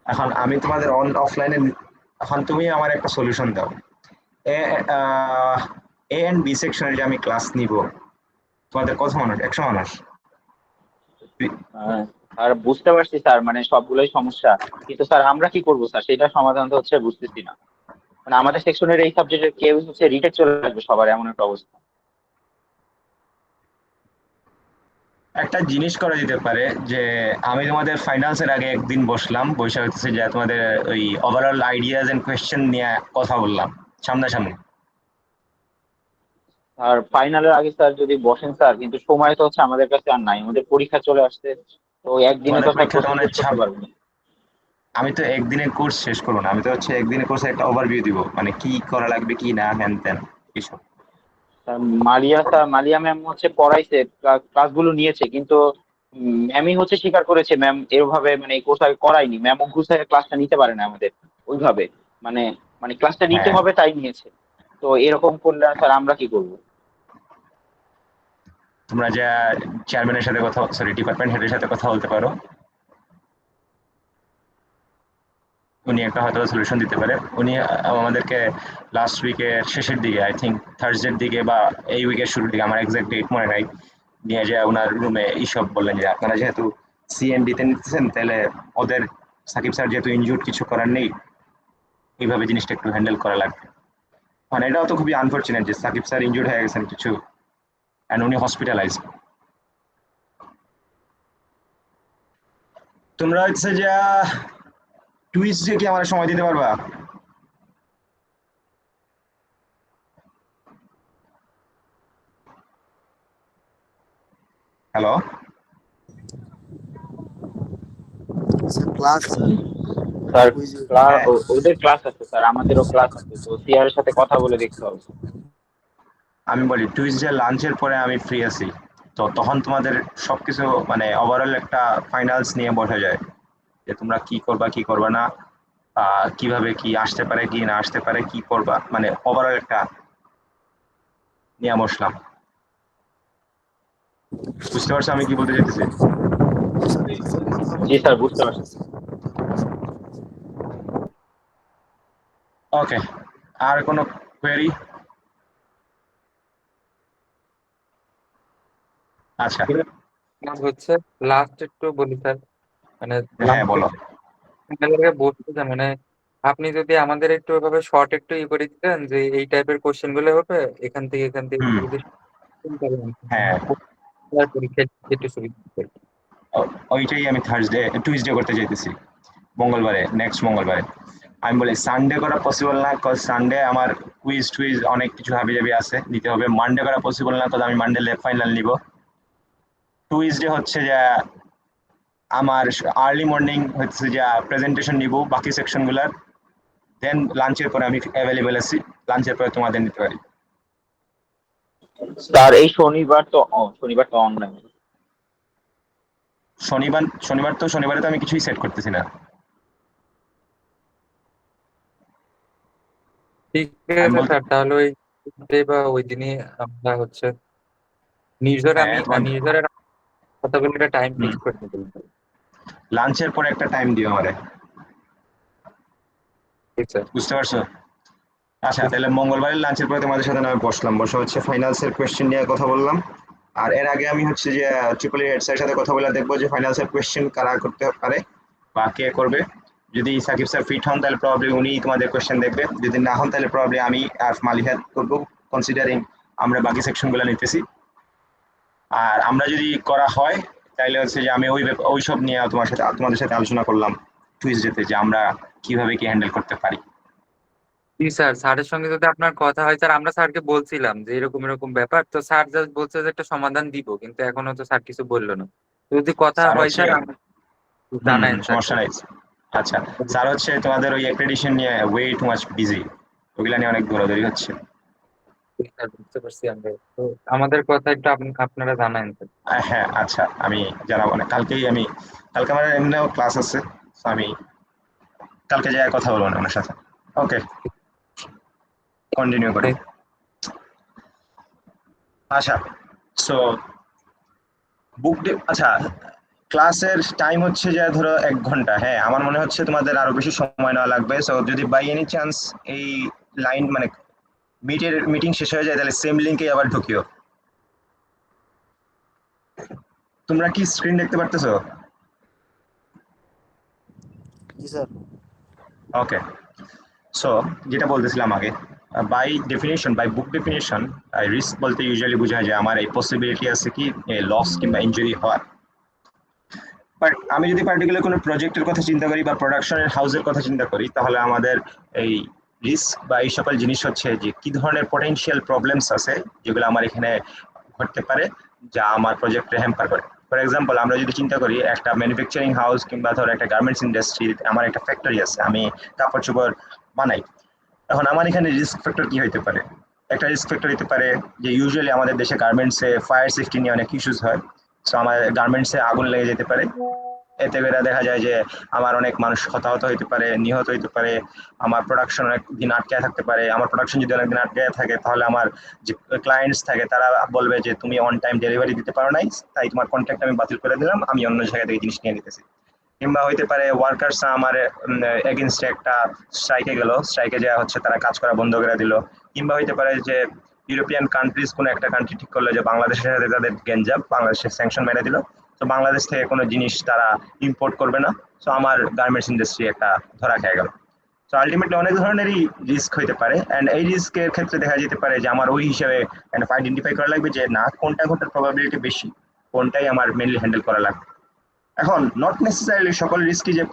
[SPEAKER 1] এখন আমি তোমাদের অফলাইনে, এখন তুমি আমার একটা সলিউশন দাও। এ এ এন্ড বি সেকশনের যে আমি ক্লাস নিব, তোমাদের কত মানুষ? 100 মানুষ?
[SPEAKER 5] আর বুঝতে পারছি স্যার, মানে সবগুলোই সমস্যা, কিন্তু স্যার আমরা কি করবো স্যার, সেটা সমাধান তো হচ্ছে বুঝতেছি না। মানে আমাদের সেকশনের এই সাবজেক্টের কেউ হচ্ছে রিটেক চলে আসবে সবার, এমন একটা অবস্থা।
[SPEAKER 1] একটা জিনিস করা যেতে পারে যে আমি তোমাদের ফাইনালস এর আগে একদিন বসলাম, বসে হচ্ছে যে তোমাদের ওই ওভারঅল আইডিয়াজ এন্ড কোয়েশ্চেন নিয়ে কথা বললাম সামনাসামনি।
[SPEAKER 5] আর ফাইনালের আগে স্যার যদি বসেন স্যার, কিন্তু সময় তো হচ্ছে আমাদের কাছে আর নাই, আমাদের পরীক্ষা চলে আসছে, তো একদিনে
[SPEAKER 1] তোমাদের
[SPEAKER 5] তো স্যার
[SPEAKER 1] পরীক্ষা তো
[SPEAKER 5] প্রশ্ন
[SPEAKER 1] মানে
[SPEAKER 5] শেষ করতে পারবো না।
[SPEAKER 1] আমি তো একদিনের কোর্স শেষ করবো না, আমি তো হচ্ছে একদিনের কোর্সে একটা ওভারভিউ দিব, মানে কি করা লাগবে কি না, হ্যান ত্যান এসব।
[SPEAKER 5] মালিয়া ম্যাম হচ্ছে পড়াইছে, ক্লাসগুলো নিয়েছে, কিন্তু ম্যামই হচ্ছে স্বীকার করেছে ম্যাম এভাবে মানে এই কোর্স আগে করায়নি, ম্যাম গুছায় ক্লাসটা নিতে পারে না আমাদের ওইভাবে, মানে মানে ক্লাসটা নিতে
[SPEAKER 1] হ্যাঁ,
[SPEAKER 5] হবে তাই নিয়েছে। তো এরকম করলে স্যার আমরা কি করবো?
[SPEAKER 1] তোমরা যা চেয়ারম্যানের সাথে কথা, সরি ডিপার্টমেন্ট হেডের সাথে কথা বলতে পারো, উনি একটা হয়তো সলিউশন দিতে পারে। উনি আমাদেরকে লাস্ট উইকের শেষের দিকে, আই থিঙ্ক থার্সডের দিকে বা এই উইকের শুরুর দিকে, আমার এক্সাক্ট ডেট মনে নাই, নিয়ে যায় ওনার রুমে এইসব বললেন যে আপনারা যেহেতু সিএনডিতে নিতেছেন, তাহলে ওদের সাকিব স্যার যেহেতু ইনজুর্ড, কিছু করার নেই, এইভাবে জিনিসটা একটু হ্যান্ডেল করা লাগবে। মানে এটাও তো খুবই আনফরচুনেট যে সাকিব স্যার ইনজুর্ড হয়ে গেছেন কিছু, অ্যান্ড উনি হসপিটালাইজ। তোমরা হচ্ছে যে টুইসডে কি আমার সময় দিতে পারবা? Hello,
[SPEAKER 2] sir class
[SPEAKER 5] sir
[SPEAKER 2] quiz
[SPEAKER 1] হ্যাঁ
[SPEAKER 5] ওদের ক্লাস আছে স্যার, আমাদেরও ক্লাস আছে, তো সিআর এর সাথে কথা বলে দেখতে হবে।
[SPEAKER 1] আমি বলি টুইসডে লাঞ্চের পরে আমি ফ্রি আছি, তো তখন তোমাদের সবকিছু মানে ওভারঅল একটা ফাইনালস নিয়ে বসা যায় যে তোমরা কি করবা কি করবা না, কিভাবে কি আসতে পারে কি না আসতে পারে, কি করবা, মানে ওভারঅল একটা নিয়ে বসলাম। বুঝতে পারছো আমি কি বলতে চাইতেছি?
[SPEAKER 5] জি স্যার, বুঝতে পারছি।
[SPEAKER 1] ওকে, আর কোনো কোয়েরি? আচ্ছা,
[SPEAKER 3] কাজ হচ্ছে লাস্ট একটু বলি স্যার, মানে
[SPEAKER 1] হ্যাঁ
[SPEAKER 3] লাস্ট
[SPEAKER 1] বলো।
[SPEAKER 3] বলতে চান মানে আপনি যদি আমাদের একটু এভাবে শর্ট একটু করে দিতেন যে এই টাইপের কোশ্চেন গুলো হবে, এখান থেকে
[SPEAKER 1] হুম,
[SPEAKER 3] যদি
[SPEAKER 1] হ্যাঁ
[SPEAKER 3] পরীক্ষা একটু সুবিধা হতো।
[SPEAKER 1] ওইটাই আমি টুইসডে করতে চাইতেছি, মঙ্গলবারে, নেক্সট মঙ্গলবারে। আমি বলি সানডে করা পসিবল না, কজ সানডে আমার কুইজ টুইজ অনেক কিছু হাবিজাবি আছে নিতে হবে। মানডে করা পসিবল না, কজ আমি মানডে ল্যাব ফাইনাল নিব। টুইসডে হচ্ছে যে আমার আর্লি মর্নিং হচ্ছে যে প্রেজেন্টেশন নিব বাকি সেকশনগুলোর, দেন লাঞ্চের পরে আমি অ্যাভেলেবেল আছি, লাঞ্চের পরে তোমাদের নিতে পারি।
[SPEAKER 5] স্যার এই শনিবার তো অনলাইন।
[SPEAKER 1] শনিবারে তো আমি কিছুই সেট করতেছি না।
[SPEAKER 3] ঠিক
[SPEAKER 1] আমি
[SPEAKER 3] আছে
[SPEAKER 1] বলতে
[SPEAKER 3] স্যার, তাহলে ওই day বা ওই দিনই আমরা হচ্ছে নিউজার
[SPEAKER 1] হ্যাঁ
[SPEAKER 3] আমি
[SPEAKER 1] তোমার
[SPEAKER 3] নিউজারের কথা বলে একটা টাইম ফিক্স করে দিতে বলবো।
[SPEAKER 1] লাঞ্চের পরে একটা টাইম দিও আমারে,
[SPEAKER 3] ঠিক স্যার।
[SPEAKER 1] বুঝতে পারছো? আচ্ছা তাহলে মঙ্গলবারের লাঞ্চের পরে তোমাদের সাথে আমি বসে হচ্ছে ফাইনালসের কোয়েশ্চেন নিয়ে কথা বললাম। আর এর আগে আমি হচ্ছে যে ট্রিপল হেড স্যারের সাথে কথা বলে দেখবো যে ফাইনালসের কোয়েশ্চেন কারা করতে পারে বা কে করবে। যদি সাকিব স্যার ফিট হন তাহলে প্রবাবলি উনি তোমাদের কোয়েশ্চেন দেখবে, যদি না হন তাহলে প্রবাবলি আমি আর মালিহাত করবো, কনসিডারিং আমরা বাকি সেকশনগুলো নিতেছি। আর আমরা যদি করা হয় তাহলে হচ্ছে যে আমি ওইসব নিয়ে তোমাদের সাথে আলোচনা করলাম টুইসডেতে যে আমরা কিভাবে কি হ্যান্ডেল করতে পারি।
[SPEAKER 3] জি স্যার, স্যারের সঙ্গে যদি আপনার কথা হয় স্যার, আমরা স্যারকে বলছিলাম যে এরকম এরকম ব্যাপার, তো স্যার জাস্ট বলছে যে একটা সমাধান দিব, কিন্তু এখনো তো স্যার কিছু বললো না। তো যদি কথা
[SPEAKER 1] স্যার
[SPEAKER 3] হয়
[SPEAKER 1] হচ্ছে
[SPEAKER 3] স্যার জানাইন স্যারকে।
[SPEAKER 1] সমস্যা নাই। আচ্ছা, স্যার হচ্ছে তোমাদের ওই অ্যাক্রেডিটেশন নিয়ে ওয়ে টু মাচ বিজি, ওগুলা নিয়ে অনেক দৌড়াদৌড়ি হচ্ছে।
[SPEAKER 3] স্যার বুঝতে পারছি আমরা, তো আমাদের কথা একটু আপনারা জানাইন স্যার।
[SPEAKER 1] হ্যাঁ আচ্ছা, আমি জানাবো না, কালকে আমার এমনিও ক্লাস আছে, তো আমি কালকে যাই কথা বলবো না ওনার সাথে। ওকে, কন্টিনিউ করি। আচ্ছা, সো আচ্ছা, ক্লাসের টাইম হচ্ছে যে ধরো 1 ঘন্টা, হ্যাঁ আমার মনে হচ্ছে তোমাদের আরো বেশি সময় নেওয়া লাগবে। সো যদি বাই এনি চান্স এই লাইন মানে মিটিং শেষ হয়ে যায় তাহলে সেম লিঙ্কে আবার ঢুকিও। তোমরা কি স্ক্রিন দেখতে পারতেছো?
[SPEAKER 2] জি স্যার।
[SPEAKER 1] ওকে, সো যেটা বলতেছিলাম আগে, বাই বুক ডেফিনেশন রিস্ক বলতে ইউজুয়ালি বোঝায় যে আমার এই পসিবিলিটি আছে কি লস কিংবা ইনজুরি হওয়ার। বাট আমি যদি পার্টিকুলার কোনো প্রজেক্টের কথা চিন্তা করি বা প্রোডাকশনের হাউসের কথা চিন্তা করি, তাহলে আমাদের এই রিস্ক বা এই সকল জিনিস হচ্ছে যে কি ধরনের পটেনশিয়াল প্রবলেমস আছে যেগুলো আমার এখানে ঘটতে পারে, যা আমার প্রজেক্টে হ্যাম্পার করে। ফর এক্সাম্পল আমরা যদি চিন্তা করি একটা ম্যানুফ্যাকচারিং হাউস কিংবা ধরো একটা গার্মেন্টস ইন্ডাস্ট্রি, আমার একটা ফ্যাক্টরি আছে, আমি কাপড় চোপড় বানাই। এখন আমার এখানে রিস্ক ফ্যাক্টর কি হতে পারে? একটা রিস্ক ফ্যাক্টর হতে পারে যে ইউজুয়ালি আমাদের দেশে গার্মেন্টসে ফায়ার সেফটি নিয়ে অনেক ইস্যুস হয়। সো আমার গার্মেন্টসে আগুন লেগে যেতে পারে, এতে করে দেখা যায় যে আমার অনেক মানুষ হতাহত হতে পারে, নিহত হতে পারে, আমার প্রোডাকশন অনেক দিন আটকে থাকতে পারে। আমার প্রোডাকশন যদি অনেকদিন আটকে থাকে তাহলে আমার যে ক্লায়েন্টস থাকে তারা বলবে যে তুমি অন টাইম ডেলিভারি দিতে পারো নাই, তাই তোমার কন্ট্রাক্ট আমি বাতিল করে দিলাম, আমি অন্য জায়গা থেকে জিনিস নিয়ে নিতেছি। কিংবা হইতে পারে ওয়ার্কার্স আমার এগেনস্টে একটা স্ট্রাইকে গেল, স্ট্রাইকে যাওয়া হচ্ছে তারা কাজ করা বন্ধ করে দিল। কিংবা হইতে পারে যে ইউরোপিয়ান কান্ট্রিজ কোনো একটা কান্ট্রি ঠিক করলো যে বাংলাদেশের সাথে তাদের গ্যাঞ্জাম, বাংলাদেশের স্যাংশন মেরে দিল, তো বাংলাদেশ থেকে কোনো জিনিস তারা ইম্পোর্ট করবে না। তো আমার গার্মেন্টস ইন্ডাস্ট্রি একটা ধরা খেয়ে গেল। তো তো আলটিমেটলি অনেক ধরনেরই রিস্ক হইতে পারে, এন্ড এই রিস্কের ক্ষেত্রে দেখা যেতে পারে যে আমার ওই হিসাবে আইডেন্টিফাই করা লাগবে যে না কোনটা ঘটার প্রবাবিলিটি বেশি, কোনটাই আমার মেনলি হ্যান্ডেল করা লাগবে। এখন নট নেসেসারিলি সকল রিস্কই যে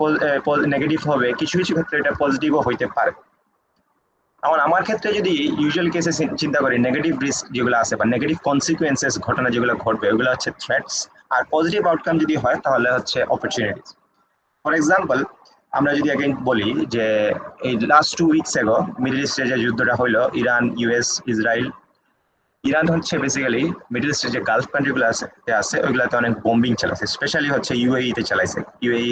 [SPEAKER 1] নেগেটিভ হবে, কিছু কিছু ক্ষেত্রে এটা পজিটিভও হইতে পারে। এখন আমার ক্ষেত্রে যদি ইউজুয়াল কেসে চিন্তা করি, নেগেটিভ রিস্ক যেগুলো আছে বা নেগেটিভ কনসিকুয়েন্সেস ঘটনা যেগুলো ঘটবে ওগুলো হচ্ছে থ্রেটস, আর পজিটিভ আউটকাম যদি হয় তাহলে হচ্ছে অপরচুনিটিস। ফর এক্সাম্পল আমরা যদি অ্যাগেইন বলি যে এই লাস্ট 2 উইকস এগো মিডল ইস্টে যে যুদ্ধটা হইলো ইরান, ইউএস, ইসরায়েল। ইরান হচ্ছে বেসিক্যালি মিডল ইস্টের যে গালফ কান্ট্রিগুলো আছে ওইগুলোতে অনেক বোম্বিং চালাইছে, স্পেশালি হচ্ছে ইউএই তে চালাইছে, ইউএই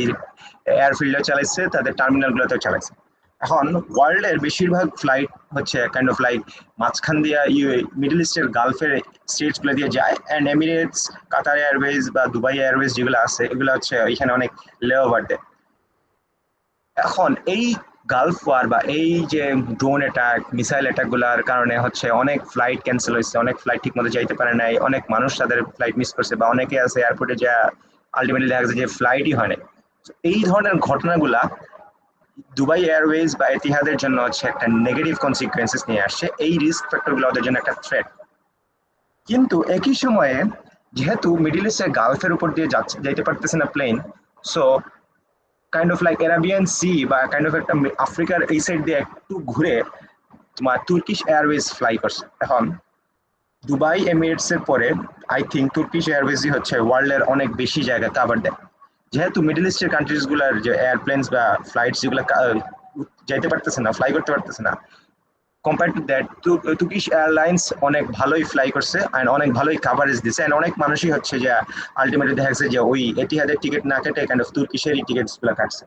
[SPEAKER 1] এয়ারফিল্ডে চালাইছে, তাদের টার্মিনালগুলোতেও চালাইছে। এখন ওয়ার্ল্ডের বেশিরভাগ ফ্লাইট হচ্ছে কাইন্ড অফ লাইক মাঝখান দিয়া মিডল ইস্টের গালফের স্টেটসগুলো দিয়ে যায়, অ্যান্ড এমিরেটস, কাতার এয়ারওয়েজ বা দুবাই এয়ারওয়েজ যেগুলো আছে এগুলো হচ্ছে এখানে অনেক লেওভার দেয়। এখন এই গালফ ওয়ার বা এই যে ড্রোন অ্যাটাক, মিসাইল অ্যাটাকগুলোর কারণে হচ্ছে অনেক ফ্লাইট ক্যান্সেল হয়েছে, অনেক ফ্লাইট ঠিক মতো যাইতে পারে নাই, অনেক মানুষ তাদের ফ্লাইট মিস করছে, বা অনেকে আছে এয়ারপোর্টে যা আলটিমেটলি দেখা গেছে যে ফ্লাইটই হয় নাই। এই ধরনের ঘটনাগুলা দুবাই এয়ারওয়েজ বা এতিহাদের জন্য হচ্ছে একটা নেগেটিভ কনসিকুয়েন্সেস নিয়ে আসছে, এই রিস্ক ফ্যাক্টরগুলো ওদের জন্য একটা থ্রেট। কিন্তু একই সময়ে যেহেতু মিডল ইস্টের গালফের উপর দিয়ে যাইতে পারতেছে না plane, so kind of like Arabian sea বা কাইন্ড অফ একটা আফ্রিকার এই সাইড দিয়ে একটু ঘুরে তোমার তুর্কিশ এয়ারওয়েজ ফ্লাই করছে। এখন দুবাই এমিরেটস এর পরে আই থিঙ্ক তুর্কিশ এয়ারওয়েজই হচ্ছে ওয়ার্ল্ডের অনেক বেশি জায়গা কাভার দেয়, যেহেতু মিডল ইস্টের কান্ট্রিজ গুলার যে এয়ারপ্লেনস বা ফ্লাইটস যেগুলো যাইতে পারতেছে না, ফ্লাই করতে পারতেছে না, compare to that Turkish airlines অনেক ভালোই ফ্লাই করছে অ্যান্ড অনেক ভালোই কাভারেজ দিচ্ছে, অ্যান্ড অনেক মানুষই হচ্ছে যে আলটিমেটলি দেখা গেছে যে ওই এতিহাদের টিকিট না কেটে কাইন্ড অফ তুর্কিশেরই টিকিটস গুলো কাটছে।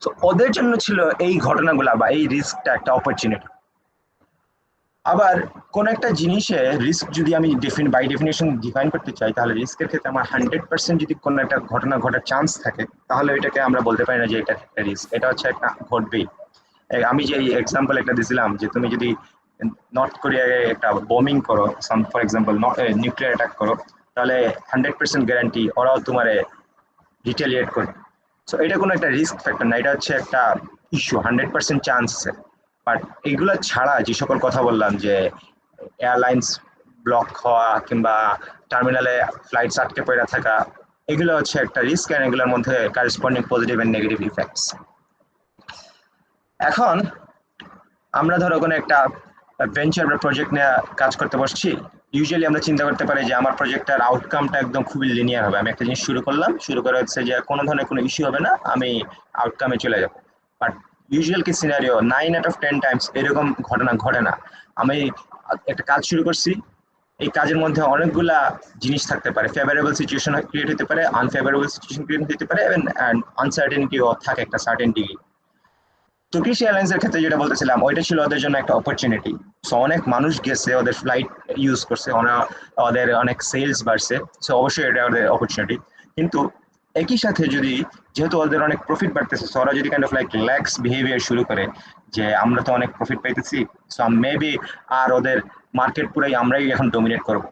[SPEAKER 1] তো ওদের জন্য ছিল এই ঘটনাগুলা বা এই রিস্কটা একটা অপরচুনিটি। আবার কোন একটা জিনিসে রিস্ক যদি আমি বাই ডেফিনেশন ডিফাইন করতে চাই, তাহলে রিস্কের ক্ষেত্রে আমার 100% যদি কোনো একটা ঘটনা ঘটার চান্স থাকে, তাহলে এটাকে আমরা বলতে পারি না যে এটা একটা রিস্ক, এটা হচ্ছে একটা ঘটবেই। আমি যে এক্সাম্পল একটা দিছিলাম যে তুমি যদি নর্থ কোরিয়ায় একটা বোমিং করো, ফর এক্সাম্পল নিউক্লিয়ার অ্যাটাক করো, তাহলে 100% গ্যারান্টি ওরাও তোমারে রিটেলিয়েট করবে। সো এটা কোনো একটা রিস্ক ফ্যাক্টর না, এটা হচ্ছে একটা ইস্যু, 100% চান্স আছে। বাট এগুলো ছাড়া যে সকল কথা বললাম যে এয়ারলাইন্স ব্লক হওয়া কিংবা টার্মিনালে ফ্লাইটস আটকে পড়ে থাকা, এগুলো হচ্ছে একটা রিস্ক, অ্যান্ড এগুলোর মধ্যে corresponding positive and negative effects. এখন আমরা ধরো কোনো একটা ভেঞ্চার বা প্রজেক্ট নিয়ে কাজ করতে বসছি, ইউজুয়ালি আমরা চিন্তা করতে পারি যে আমার প্রজেক্টের আউটকামটা একদম খুবই লিনিয়ার হবে, আমি একটা জিনিস শুরু করলাম, শুরু করে হচ্ছে যে কোনো ধরনের কোনো ইস্যু হবে না, আমি আউটকামে চলে যাব। বাট ইউজুয়াল কি সিনারিও 9 out of 10 টাইমস এরকম ঘটনা ঘটে না। আমি একটা কাজ শুরু করছি, এই কাজের মধ্যে অনেকগুলা জিনিস থাকতে পারে, ফেভারেবল সিচুয়েশন ক্রিয়েট হতে পারে, আনফেভারেবল সিচুয়েশন ক্রিয়েট হতে পারে, এবং আনসার্টেনিটিও থাকে একটা সার্টেন ডিগ্রি। তুর্কিশ এয়ারলাইন্সের ক্ষেত্রে যেটা বলতেছিলাম ওইটা ছিল ওদের জন্য একটা অপরচুনিটি। সো অনেক মানুষ গেছে, ওদের ফ্লাইট ইউজ করছে, ওদের অনেক সেলস বাড়ছে, সো অবশ্যই এটা ওদের অপরচুনিটি। কিন্তু একই সাথে যদি যেহেতু ওদের অনেক প্রফিট বাড়তেছে, সো ওরা যদি kind of like lakhs behaviour শুরু করে যে আমরা তো অনেক প্রফিট পাইতেছি, সো মেবি আর ওদের মার্কেট পুরাই আমরাই এখন ডোমিনেট করবো।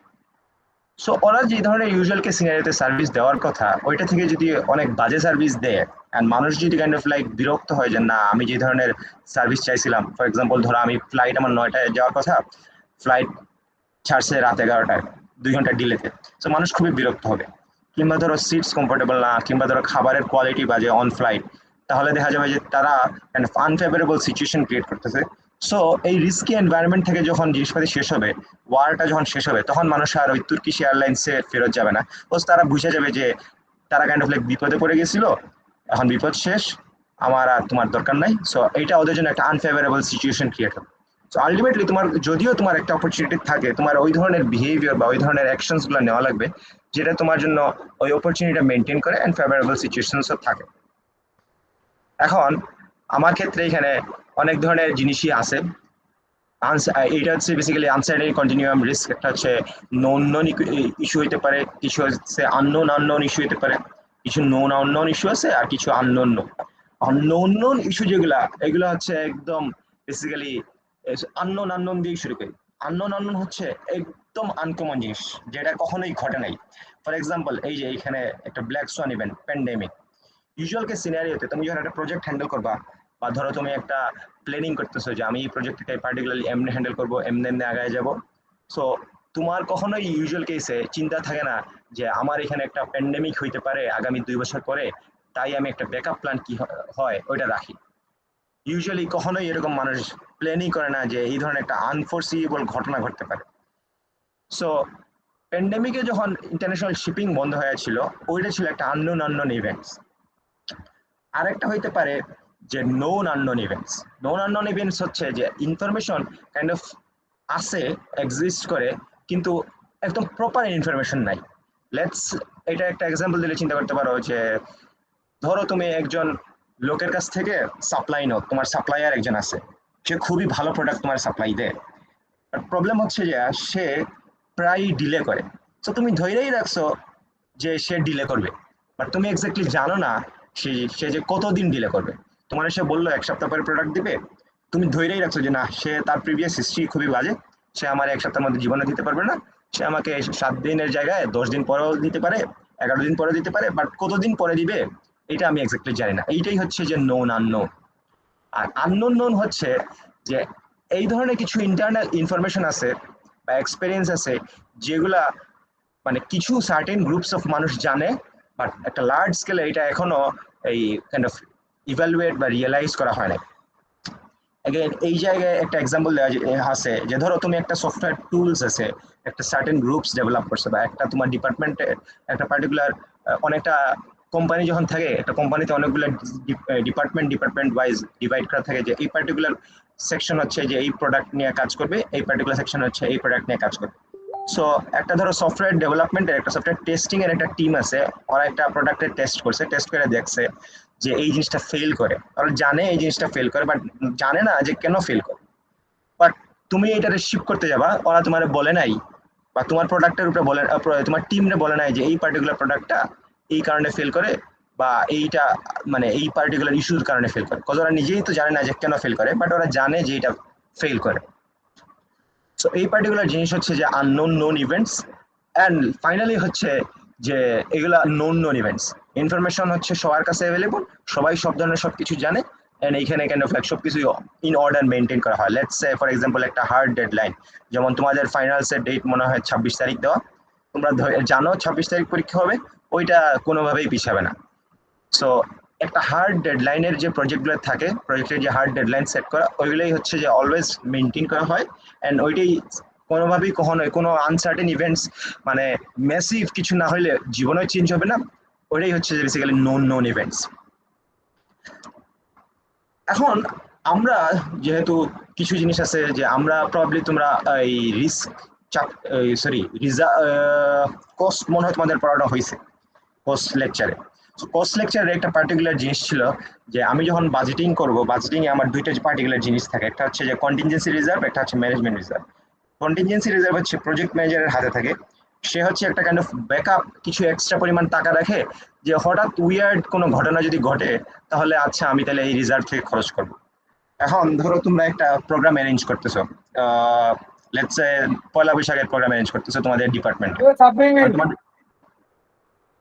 [SPEAKER 1] সো ওরা যে ধরনের ইউজুয়াল কে সিনারিওতে সার্ভিস দেওয়ার কথা ওইটা থেকে যদি অনেক বাজে সার্ভিস দেয়, অ্যান্ড মানুষ যদি কাইন্ড অফ লাইক বিরক্ত হয় যে না আমি যে ধরনের সার্ভিস চাইছিলাম, ফর এক্সাম্পল ধরো আমি ফ্লাইট আমার 9টায় যাওয়ার কথা, ফ্লাইট ছাড়ছে রাত 11টায়, 2 ঘন্টা ডিলেতে, সো মানুষ খুবই বিরক্ত হবে। কিংবা ধরো সিটস কমফোর্টেবল না, কিংবা ধরো খাবারের কোয়ালিটি বাজে অন ফ্লাইট, তাহলে দেখা যাবে যে তারা আনফেভারেবল সিচুয়েশন ক্রিয়েট করতেছে। সো এই রিস্কি এনভায়রনমেন্ট থেকে যখন জিনিসপাতি শেষ হবে, ওয়ারটা যখন শেষ হবে, তখন মানুষ আর ওই তুর্কিশ এয়ারলাইন্সে ফেরত যাবে না, বস তারা বুঝে যাবে যে তারা কাইন্ড অফ লাইক বিপদে পড়ে গেছিল, এখন বিপদ শেষ, আমার আর তোমার দরকার নাই। সো এটা ওদের জন্য একটা আনফেভারেবল সিচুয়েশন ক্রিয়েট হবে। সো আলটিমেটলি তোমার যদিও তোমার একটা অপরচুনিটি থাকে, তোমার ওই ধরনের বিহেভিয়ার বা ওই ধরনের অ্যাকশনস গুলো নেওয়া লাগবে যেটা তোমার জন্য ওই অপরচুনিটিটা মেনটেন করে অ্যান্ড ফেভারেবল সিচুয়েশনসও থাকে। এখন আমার ক্ষেত্রে এখানে অনেক ধরনের জিনিসই আছে। এটা হচ্ছে বেসিক্যালি আনসার্টেন কন্টিনিউয়াম রিস্ক, একটা হচ্ছে নোন ইস্যু হইতে পারে, কিছু হচ্ছে আননোন ইস্যু হইতে পারে, কিছু নোন ইস্যু আছে, আর কিছু আননোন ইস্যু যেগুলা, এগুলো হচ্ছে একদম বেসিক্যালি আননোন দিয়ে শুরু করি। আননোন হচ্ছে একদম আনকমন জিনিস যেটা কখনোই ঘটে নাই। ফর এক্সাম্পল এই যে এখানে একটা black swan event, pandemic. Usual কে সিনারিওতে তুমি যখন একটা প্রজেক্ট হ্যান্ডেল করবা, বা ধরো তুমি একটা প্ল্যানিং করতেছো যে আমি এই প্রজেক্টটাকে পার্টিকুলারলি এমনি হ্যান্ডেল করবো, এমনি এমনি আগায় যাব। সো তোমার কখনোই ইউজুয়াল কেসে চিন্তা থাকে না যে আমার এখানে একটা প্যান্ডেমিক হইতে পারে আগামী 2 বছর পরে, তাই আমি একটা ব্যাকআপ প্ল্যান কি হয় ওইটা রাখি। ইউজুয়ালি কখনোই এরকম মানুষ প্ল্যানই করে না যে এই ধরনের একটা আনফোরসিবল ঘটনা ঘটতে পারে। সো প্যান্ডেমিকে যখন ইন্টারন্যাশনাল শিপিং বন্ধ হয়েছিল, ওইটা ছিল একটা আননোন ইভেন্টস। আরেকটা হইতে পারে যে আননোন ইভেন্টস হচ্ছে যে ইনফরমেশন কাইন্ড অফ আছে, এক্সিস্ট করে, কিন্তু একদম প্রপার ইনফরমেশন নাই। লেটস এটা একটা এক্সাম্পল দিলে চিন্তা করতে পারো যে ধরো তুমি একজন লোকের কাছ থেকে সাপ্লাই নাও, তোমার সাপ্লায়ার একজন আছে, সে খুবই ভালো প্রোডাক্ট তোমার সাপ্লাই দেয়। প্রবলেম হচ্ছে যে সে প্রায় ডিলে করে। তো তুমি ধৈর্যই রাখছো যে সে ডিলে করবে, বাট তুমি এক্স্যাক্টলি জানো না সে যে কতদিন ডিলে করবে। তোমার সে বললো 1 সপ্তাহ পরে প্রোডাক্ট দিবে, তুমি ধৈর্যই রাখছো যে না, সে তার প্রিভিয়াস হিস্ট্রি খুবই বাজে, সে আমার 1 সপ্তাহের মধ্যে জীবনে দিতে পারবে না, সে আমাকে 7 দিনের জায়গায় 10 দিন পরেও দিতে পারে, 11 দিন পরে দিতে পারে, বাট কতদিন পরে দিবে এটা আমি এক্স্যাক্টলি জানি না। এইটাই হচ্ছে যে আননোন। আর আননোন হচ্ছে যে এই ধরনের কিছু ইন্টারনাল ইনফরমেশন আছে বা এক্সপেরিয়েন্স আছে যেগুলা মানে কিছু সার্টেন গ্রুপস অফ মানুষ জানে, বাট একটা লার্জ স্কেলে এটা এখনো এই কাইন্ড অফ ইভ্যালুয়েট বা রিয়েলাইজ করা হয় না। এগেইন এই জায়গায় একটা এক্সাম্পল দেওয়া আছে যে ধরো তুমি একটা সফটওয়্যার টুলস আছে, একটা সার্টেন গ্রুপস ডেভেলপ করছে, বা একটা তোমার ডিপার্টমেন্টে একটা পার্টিকুলার অনেকটা কোম্পানি যখন থাকে, একটা কোম্পানিতে অনেকগুলো ডিপার্টমেন্ট ওয়াইজ ডিভাইড করা থাকে, যে এই পার্টিকুলার সেকশন হচ্ছে যে এই প্রোডাক্ট নিয়ে কাজ করবে, এই পার্টিকুলার সেকশন হচ্ছে এই প্রোডাক্ট নিয়ে কাজ করবে। সো একটা ধরো সফটওয়্যার ডেভেলপমেন্টের একটা সফটওয়্যার টেস্টিং এর একটা টিম আছে, ওরা একটা প্রোডাক্টের টেস্ট করছে, টেস্ট করে দেখছে যে এই জিনিসটা ফেল করে, ওরা জানে এই জিনিসটা ফেল করে, বাট জানে না যে কেন ফেল করে। বাট তুমি এটা শিপ করতে যাবা, ওরা তোমার বলে নাই, বা তোমার প্রোডাক্টের উপরে বলে, তোমার টিমরে বলে নাই যে এই পার্টিকুলার প্রোডাক্টটা এই কারণে ফেল করে, বা এইটা মানে এই পার্টিকুলার ইস্যুর কারণে ফেল করে, কজ ওরা নিজেই তো জানে না যে কেন ফেল করে, বাট ওরা জানে যে এটা ফেল করে। সো এই পার্টিকুলার জিনিস হচ্ছে যে আননোন ইভেন্টস। অ্যান্ড ফাইনালি হচ্ছে যে এগুলা নোন ইভেন্টস, ইনফরমেশন হচ্ছে সবার কাছে অ্যাভেলেবল, সবাই সব ধরনের সবকিছু জানে, এন্ড এইখানে কাইন্ড অফ লাইক সবকিছু ইন অর্ডার মেনটেন করা হয়। লেটস সে ফর এক্সাম্পল একটা হার্ড ডেডলাইন, যেমন তোমাদের ফাইনালসের ডেট মনে হয় 26 তারিখ দেওয়া, তোমরা জানো 26 তারিখ পরীক্ষা হবে, ওইটা কোনোভাবেই পিছাবে না। সো একটা হার্ড ডেডলাইনের যে প্রজেক্টগুলো থাকে, প্রজেক্টের যে হার্ড ডেডলাইন সেট করা, ওইগুলোই হচ্ছে যে অলওয়েজ মেনটেন করা হয়। অ্যান্ড ওইটাই কোনোভাবেই কখনোই কোনো আনসার্টেন ইভেন্টস মানে ম্যাসিভ কিছু না হলে জীবনেও চেঞ্জ হবে না, ওইটাই হচ্ছে যে বেসিক্যালি নোন ইভেন্টস। এখন আমরা যেহেতু কিছু জিনিস আছে যে আমরা প্রবাবলি তোমরা এই রিস্ক কস্ট মনে হয় তোমাদের পড়ানো হয়েছে কোর্স লেকচারে। কোর্স লেকচারের একটা পার্টিকুলার জিনিস ছিল যে আমি যখন বাজেটিং করব, বাজেটিং এ আমার দুইটা পার্টিকুলার জিনিস থাকে, একটা হচ্ছে যে কন্টিনজেন্সি রিজার্ভ, একটা হচ্ছে ম্যানেজমেন্ট রিজার্ভ। কন্টিনজেন্সি রিজার্ভ হচ্ছে প্রজেক্ট ম্যানেজারের হাতে থাকে, সে হচ্ছে একটা কাইন্ড অফ ব্যাকআপ, কিছু এক্সট্রা পরিমাণ টাকা রাখে যে হঠাৎ উইয়ার্ড কোনো ঘটনা যদি ঘটে তাহলে আচ্ছা আমি তাহলে এই রিজার্ভ থেকে খরচ করব। এখন ধরো তোমরা একটা প্রোগ্রাম অ্যারেঞ্জ করতেছো, লেটস সে পয়লা বৈশাখের প্রোগ্রাম অ্যারেঞ্জ করতেছো তোমাদের ডিপার্টমেন্টে,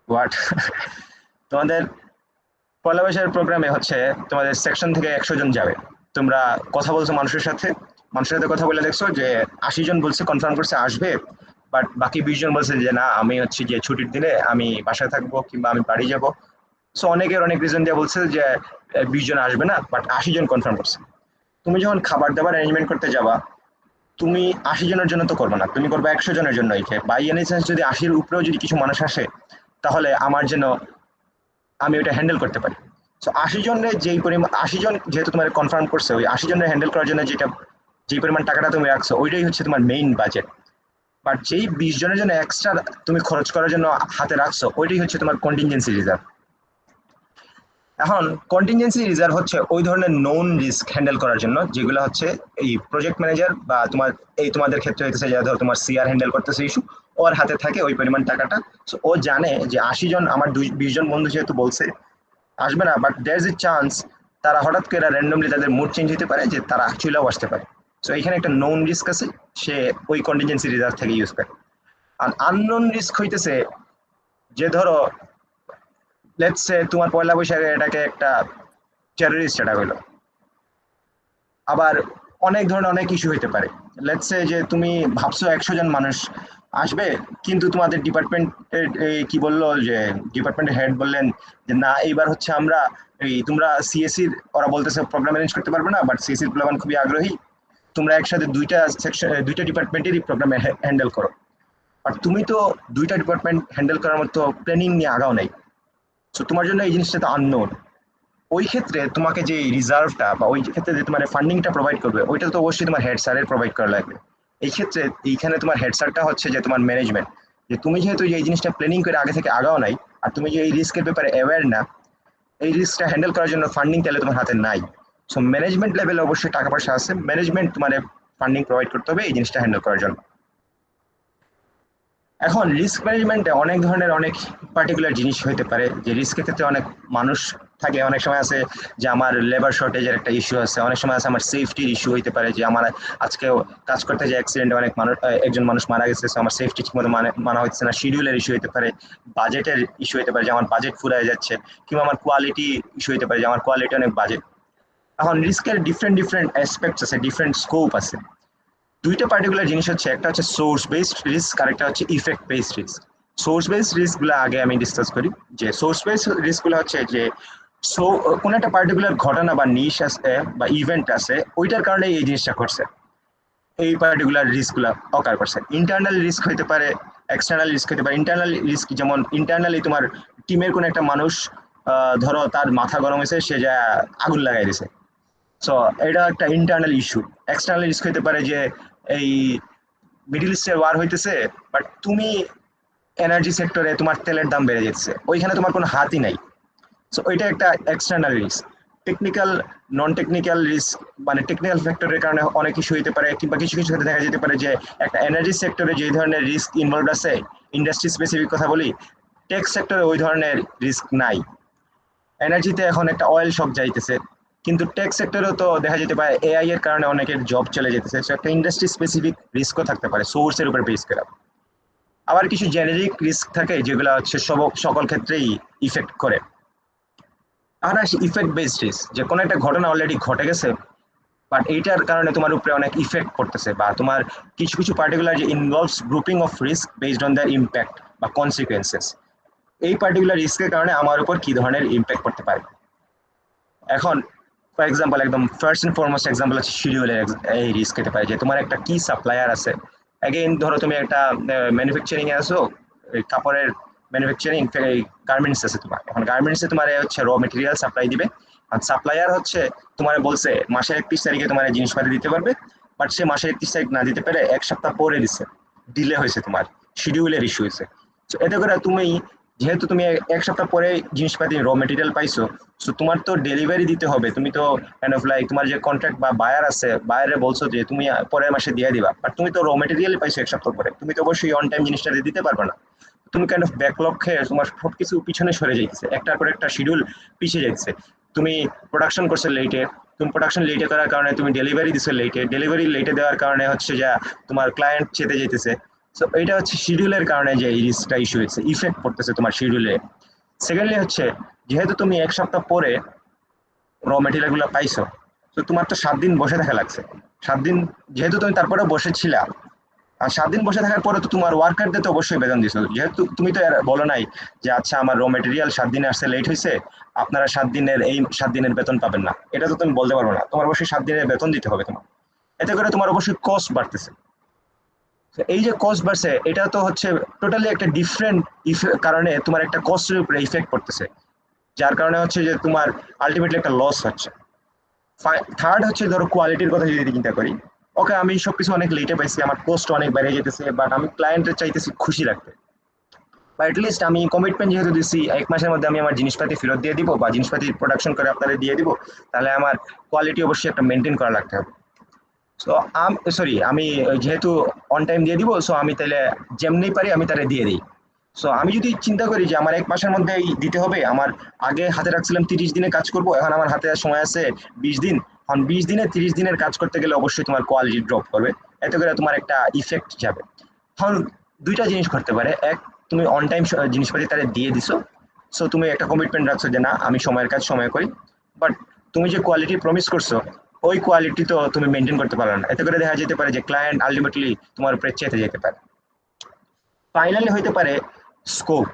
[SPEAKER 1] হোয়াট তোমাদের পয়লা বৈশাখের প্রোগ্রামে হচ্ছে তোমাদের সেকশন থেকে 100 জন যাবে, তোমরা কথা বলছো মানুষের সাথে কথা বলে দেখছো যে 80 জন বলছে কনফার্ম করছে আসবে, বাট বাকি 20 জন বলছে যে না আমি হচ্ছে যে ছুটির দিনে আমি বাসায় থাকবো কিংবা আমি বাড়ি যাব। সো অনেকের অনেক রিজন দিয়ে বলছে যে 20 জন আসবে না, বাট 80 জন কনফার্ম করছে। তুমি যখন খাবার দাবার অ্যারেঞ্জমেন্ট করতে যাবা, তুমি 80 জনের জন্য তো করবে না, তুমি করবে 100 জনের জন্য। বাই এনি চান্স যদি 80-এর উপরেও যদি কিছু মানুষ আসে তাহলে আমার জন্য আমি ওটা হ্যান্ডেল করতে পারি। সো 80 জনের যেই পরিমাণ 80 জন যেহেতু তোমার কনফার্ম করছে, ওই 80 জনের হ্যান্ডেল করার জন্য যেই পরিমাণ টাকাটা তুমি রাখছো ওইটাই হচ্ছে তোমার মেইন বাজেট। বাট যেই 20 জনের জন্য এক্সট্রা তুমি খরচ করার জন্য হাতে রাখছো ওইটাই হচ্ছে তোমার কন্টিনজেন্সি রিজার্ভ। এখন কন্টিনজেন্সি রিজার্ভ হচ্ছে ওই ধরনের নোন রিস্ক হ্যান্ডেল করার জন্য যেগুলো হচ্ছে এই প্রজেক্ট ম্যানেজার বা তোমাদের ক্ষেত্রে হইতেছে যে ধরো তোমার সিআর হ্যান্ডেল করতেছে ইস্যু, ওর হাতে থাকে ওই পরিমাণ টাকাটা। সো ও জানে যে 80 জন আমার 20 জন বন্ধু যেহেতু বলছে আসবে না, but there is a chance তারা হঠাৎ করে র্যান্ডমলি তাদের মুড চেঞ্জ হতে পারে যে তারা অ্যাকচুয়ালিও আসতে পারে। সো এখানে একটা নোন রিস্ক আছে, সে ওই কন্টিনজেন্সি রিজার্ভ থেকে ইউজ করে। আর আননোন রিস্ক হইতেছে যে ধরো লেটস সে তোমার পয়লা বৈশাখে এটাকে একটা টেররিস্ট অ্যাটাক হইলো, আবার অনেক ধরনের অনেক ইস্যু হইতে পারে। লেটস সে যে তুমি ভাবছো 100 জন মানুষ আসবে, কিন্তু তোমাদের ডিপার্টমেন্টের কি বললো যে ডিপার্টমেন্টের হেড বললেন যে না এইবার হচ্ছে আমরা তোমরা সিএসসির, ওরা বলতেছে প্রোগ্রাম অ্যারেঞ্জ করতে পারবে না, বাট সিএসসির প্ল্যান খুবই আগ্রহী, তোমরা একসাথে দুইটা সেকশন দুইটা ডিপার্টমেন্টেরই প্রোগ্রাম হ্যান্ডেল করো। আর তুমি তো দুইটা ডিপার্টমেন্ট হ্যান্ডেল করার মতো প্ল্যানিং নিয়ে আগাও নাই, সো তোমার জন্য এই জিনিসটা তো আননোন। ওই ক্ষেত্রে তোমাকে যে রিজার্ভটা বা ওই ক্ষেত্রে যে তোমার ফান্ডিংটা প্রোভাইড করবে, ওইটা তো অবশ্যই তোমার হেড স্যারের প্রোভাইড করা লাগবে। এই ক্ষেত্রে এইখানে তোমার হেড স্যারটা হচ্ছে যে তোমার ম্যানেজমেন্ট, যে তুমি যেহেতু এই জিনিসটা প্ল্যানিং করে আগে থেকে আগাও নাই, আর তুমি যে এই রিস্কের ব্যাপারে অ্যাওয়্যার না, এই রিস্কটা হ্যান্ডেল করার জন্য ফান্ডিং তাহলে তোমার হাতে নাই। সো ম্যানেজমেন্ট লেভেলে অবশ্যই টাকা পয়সা আছে, ম্যানেজমেন্ট তোমার ফান্ডিং প্রোভাইড করতে হবে এই জিনিসটা হ্যান্ডেল করার জন্য। এখন রিস্ক ম্যানেজমেন্টে অনেক ধরনের অনেক পার্টিকুলার জিনিস হতে পারে, যে রিস্কের ক্ষেত্রে অনেক মানুষ থাকে, অনেক সময় আছে যে আমার লেবার শর্টেজের একটা ইস্যু আছে, অনেক সময় আছে আমার সেফটির ইস্যু হইতে পারে, যে আমার আজকে কাজ করতে যে অ্যাক্সিডেন্টে অনেক মানুষ একজন মানুষ মারা গেছে, আমার সেফটি ঠিকমতো মানা হচ্ছে না, শিডিউলের ইস্যু হতে পারে, বাজেটের ইস্যু হতে পারে যে আমার বাজেট ফুরায় যাচ্ছে, কিংবা আমার কোয়ালিটি ইস্যু হতে পারে যে আমার কোয়ালিটি অনেক বাজেট। এখন রিস্কের ডিফারেন্ট ডিফারেন্ট অ্যাসপেক্টস আছে, ডিফারেন্ট স্কোপ আছে। দুইটা পার্টিকুলার জিনিস হচ্ছে, একটা হচ্ছে সোর্স বেসড রিস্ক আর একটা হচ্ছে effect based risk. Source based রিস্কগুলো আগে আমি ডিসকাস করি। যে সোর্স বেসড রিস্কগুলো হচ্ছে যে কোনো একটা পার্টিকুলার ঘটনা বা নিশ আছে বা ইভেন্ট আছে, ওইটার কারণে এই জিনিসটা ঘটছে, এই পার্টিকুলার রিস্কগুলো অকার করছে। ইন্টারনাল রিস্ক হতে পারে, এক্সটার্নাল রিস্ক হতে পারে। ইন্টারনাল রিস্ক যেমন ইন্টারনালি তোমার টিমের কোনো একটা মানুষ ধরো তার মাথা গরম হয়েছে, সে যা আগুন লাগাই দিছে, সো এটা একটা ইন্টারনাল ইস্যু। এক্সটার্নাল রিস্ক হতে পারে যে এই মিডল ইস্টের ওয়ার হইতেছে, বাট তুমি এনার্জি সেক্টরে তোমার তেলের দাম বেড়ে যাচ্ছে, ওইখানে তোমার কোনো হাতই নাই, সো ওইটা একটা external risk. Technical non technical risk, মানে টেকনিক্যাল ফ্যাক্টরের কারণে অনেক কিছু হইতে পারে, কিংবা কিছু কিছু ক্ষেত্রে দেখা যেতে পারে যে একটা এনার্জি সেক্টরে যে ধরনের রিস্ক ইনভলভ আছে, ইন্ডাস্ট্রি স্পেসিফিক কথা বলি, টেক সেক্টরে ওই ধরনের রিস্ক নাই। এনার্জিতে এখন একটা অয়েল শক যাইতেছে, কিন্তু টেক সেক্টরেও তো দেখা যেতে পারে এআই এর কারণে অনেকের জব চলে যেতেছে, সো একটা ইন্ডাস্ট্রি স্পেসিফিক রিস্কও থাকতে পারে সোর্সের উপর বেস করে। আবার কিছু জেনেরিক রিস্ক থাকে যেগুলো হচ্ছে সকল ক্ষেত্রেই ইফেক্ট করে। আর আসে ইফেক্ট বেসড রিস্ক, যে কোনো একটা ঘটনা অলরেডি ঘটে গেছে, বাট এইটার কারণে তোমার উপরে অনেক ইফেক্ট পড়তেছে, বা তোমার কিছু কিছু পার্টিকুলার যে involves grouping of risk based on there impact বা কনসিকুয়েন্সেস, এই পার্টিকুলার রিস্কের কারণে আমার উপর কি ধরনের ইম্প্যাক্ট পড়তে পারে। এখন ফর এক্সাম্পল, একদম ফার্স্ট এন্ড ফরমোস্ট এক্সাম্পল হচ্ছে শিডিউলের এই রিস্ক হতে পারে, যে তোমার একটা কি সাপ্লায়ার আছে। অ্যাগেইন ধরো তুমি একটা ম্যানুফ্যাকচারিং এ আসো, কাপড়ের ম্যানুফ্যাকচারিং গার্মেন্টস আছে তোমার, এখন গার্মেন্টসে তোমার হচ্ছে র মেটেরিয়াল সাপ্লাই দিবে, আর সাপ্লায়ার হচ্ছে তোমার বলছে মাসের 31 তারিখে তোমার জিনিসপাতি দিতে পারবে, বাট সে মাসের 31 তারিখ না দিতে পারে 1 সপ্তাহ পরে দিচ্ছে, ডিলে হয়েছে, তোমার শিডিউলের ইস্যু হয়েছে। তো এতে করে তুমি যেহেতু তুমি 1 সপ্তাহ পরে জিনিসপাতি র মেটেরিয়াল পাইছো, সো তোমার তো ডেলিভারি দিতে হবে, তুমি তো কাইন্ড অফ লাইক তোমার যে কন্ট্রাক্ট বা বায়ার আছে, বায়ারে বলছো যে তুমি পরের মাসে দিয়ে দিবা, বাট তুমি তো র মেটেরিয়াল পাইছো 1 সপ্তাহ পরে, তুমি তো অবশ্যই অন টাইম জিনিসটা দিতে পারবে না। তুমি কাইন্ড অফ ব্যাকলগ খেয়ে তোমার সবকিছু পিছনে সরে যাইতেছে, একটার পর একটা শিডিউল পিছিয়ে যাচ্ছে। তুমি প্রোডাকশন করছো লেটে, তুমি প্রোডাকশন লেটে করার কারণে তুমি ডেলিভারি দিছো লেটে, ডেলিভারি লেটে দেওয়ার কারণে হচ্ছে যা তোমার ক্লায়েন্ট চেতে যেতেছে। সো এটা হচ্ছে শিডিউলের কারণে যে এই রিস্কটা ইস্যু হয়েছে, ইফেক্ট পড়তেছে তোমার শিডিউলে। সেকেন্ডলি হচ্ছে, যেহেতু তুমি 1 সপ্তাহ পরে র মেটেরিয়াল গুলো পাইছো, তো তোমার তো 7 দিন বসে থাকা লাগছে। 7 দিন যেহেতু তুমি তারপরে বসেছিলা, আর 7 দিন বসে থাকার পরে তো তোমার ওয়ার্কারদের তো অবশ্যই বেতন দিছো, যেহেতু তুমি তো বলো নাই যে আচ্ছা আমার র মেটেরিয়াল 7 দিনে আসতে লেট হয়েছে, আপনারা 7 দিনের এই 7 দিনের বেতন পাবেন না, এটা তো তুমি বলতে পারবো না, তোমার অবশ্যই 7 দিনের বেতন দিতে হবে তোমার। এতে করে তোমার অবশ্যই কস্ট বাড়তেছে। এই যে কস্ট বাড়ছে, এটা তো হচ্ছে টোটালি একটা ডিফারেন্ট কারণে তোমার একটা কস্টের উপরে ইফেক্ট পড়তেছে, যার কারণে হচ্ছে যে তোমার আলটিমেটলি একটা লস হচ্ছে। থার্ড হচ্ছে ধরো কোয়ালিটির কথা যদি চিন্তা করি, ওকে আমি সবকিছু অনেক লেটে পাইছি, আমার কস্ট অনেক বেড়ে যেতেছে, বাট আমি ক্লায়েন্টের চাইতেছি খুশি রাখতে, বা অ্যাটলিস্ট আমি কমিটমেন্ট যেহেতু দিচ্ছি 1 মাসের মধ্যে আমি আমার জিনিসপাতি ফেরত দিয়ে দিব, বা জিনিসপাতি প্রোডাকশন করে আপনাদের দিয়ে দিব, তাহলে আমার কোয়ালিটি অবশ্যই একটা মেনটেন করা লাগতে হবে। সো আমি যেহেতু অন টাইম দিয়ে দিব, সো আমি তাহলে যেমনি পারি আমি তাহলে দিয়ে দিই। সো আমি যদি চিন্তা করি যে আমার 1 মাসের মধ্যে দিতে হবে, আমার আগে হাতে রাখছিলাম 30 দিনে কাজ করব, এখন আমার হাতে সময় আছে 20 দিন, এখন 20 দিনে 30 দিনের কাজ করতে গেলে অবশ্যই তোমার কোয়ালিটি ড্রপ করবে, এতে করে তোমার একটা ইফেক্ট যাবে। এখন দুইটা জিনিস করতে পারে, এক, তুমি অন টাইম জিনিসপাতি তাহলে দিয়ে দিছো, সো তুমি একটা কমিটমেন্ট রাখছো যে না আমি সময়ের কাজ সময় করি, বাট তুমি যে কোয়ালিটি প্রমিস করছো ওই কোয়ালিটি তো তুমি মেনটেন করতে পারো না, এতে করে দেখা যেতে পারে যে ক্লায়েন্ট আলটিমেটলি তোমার উপরে চেতে যেতে পারে। ফাইনালি হইতে পারে স্কোপ।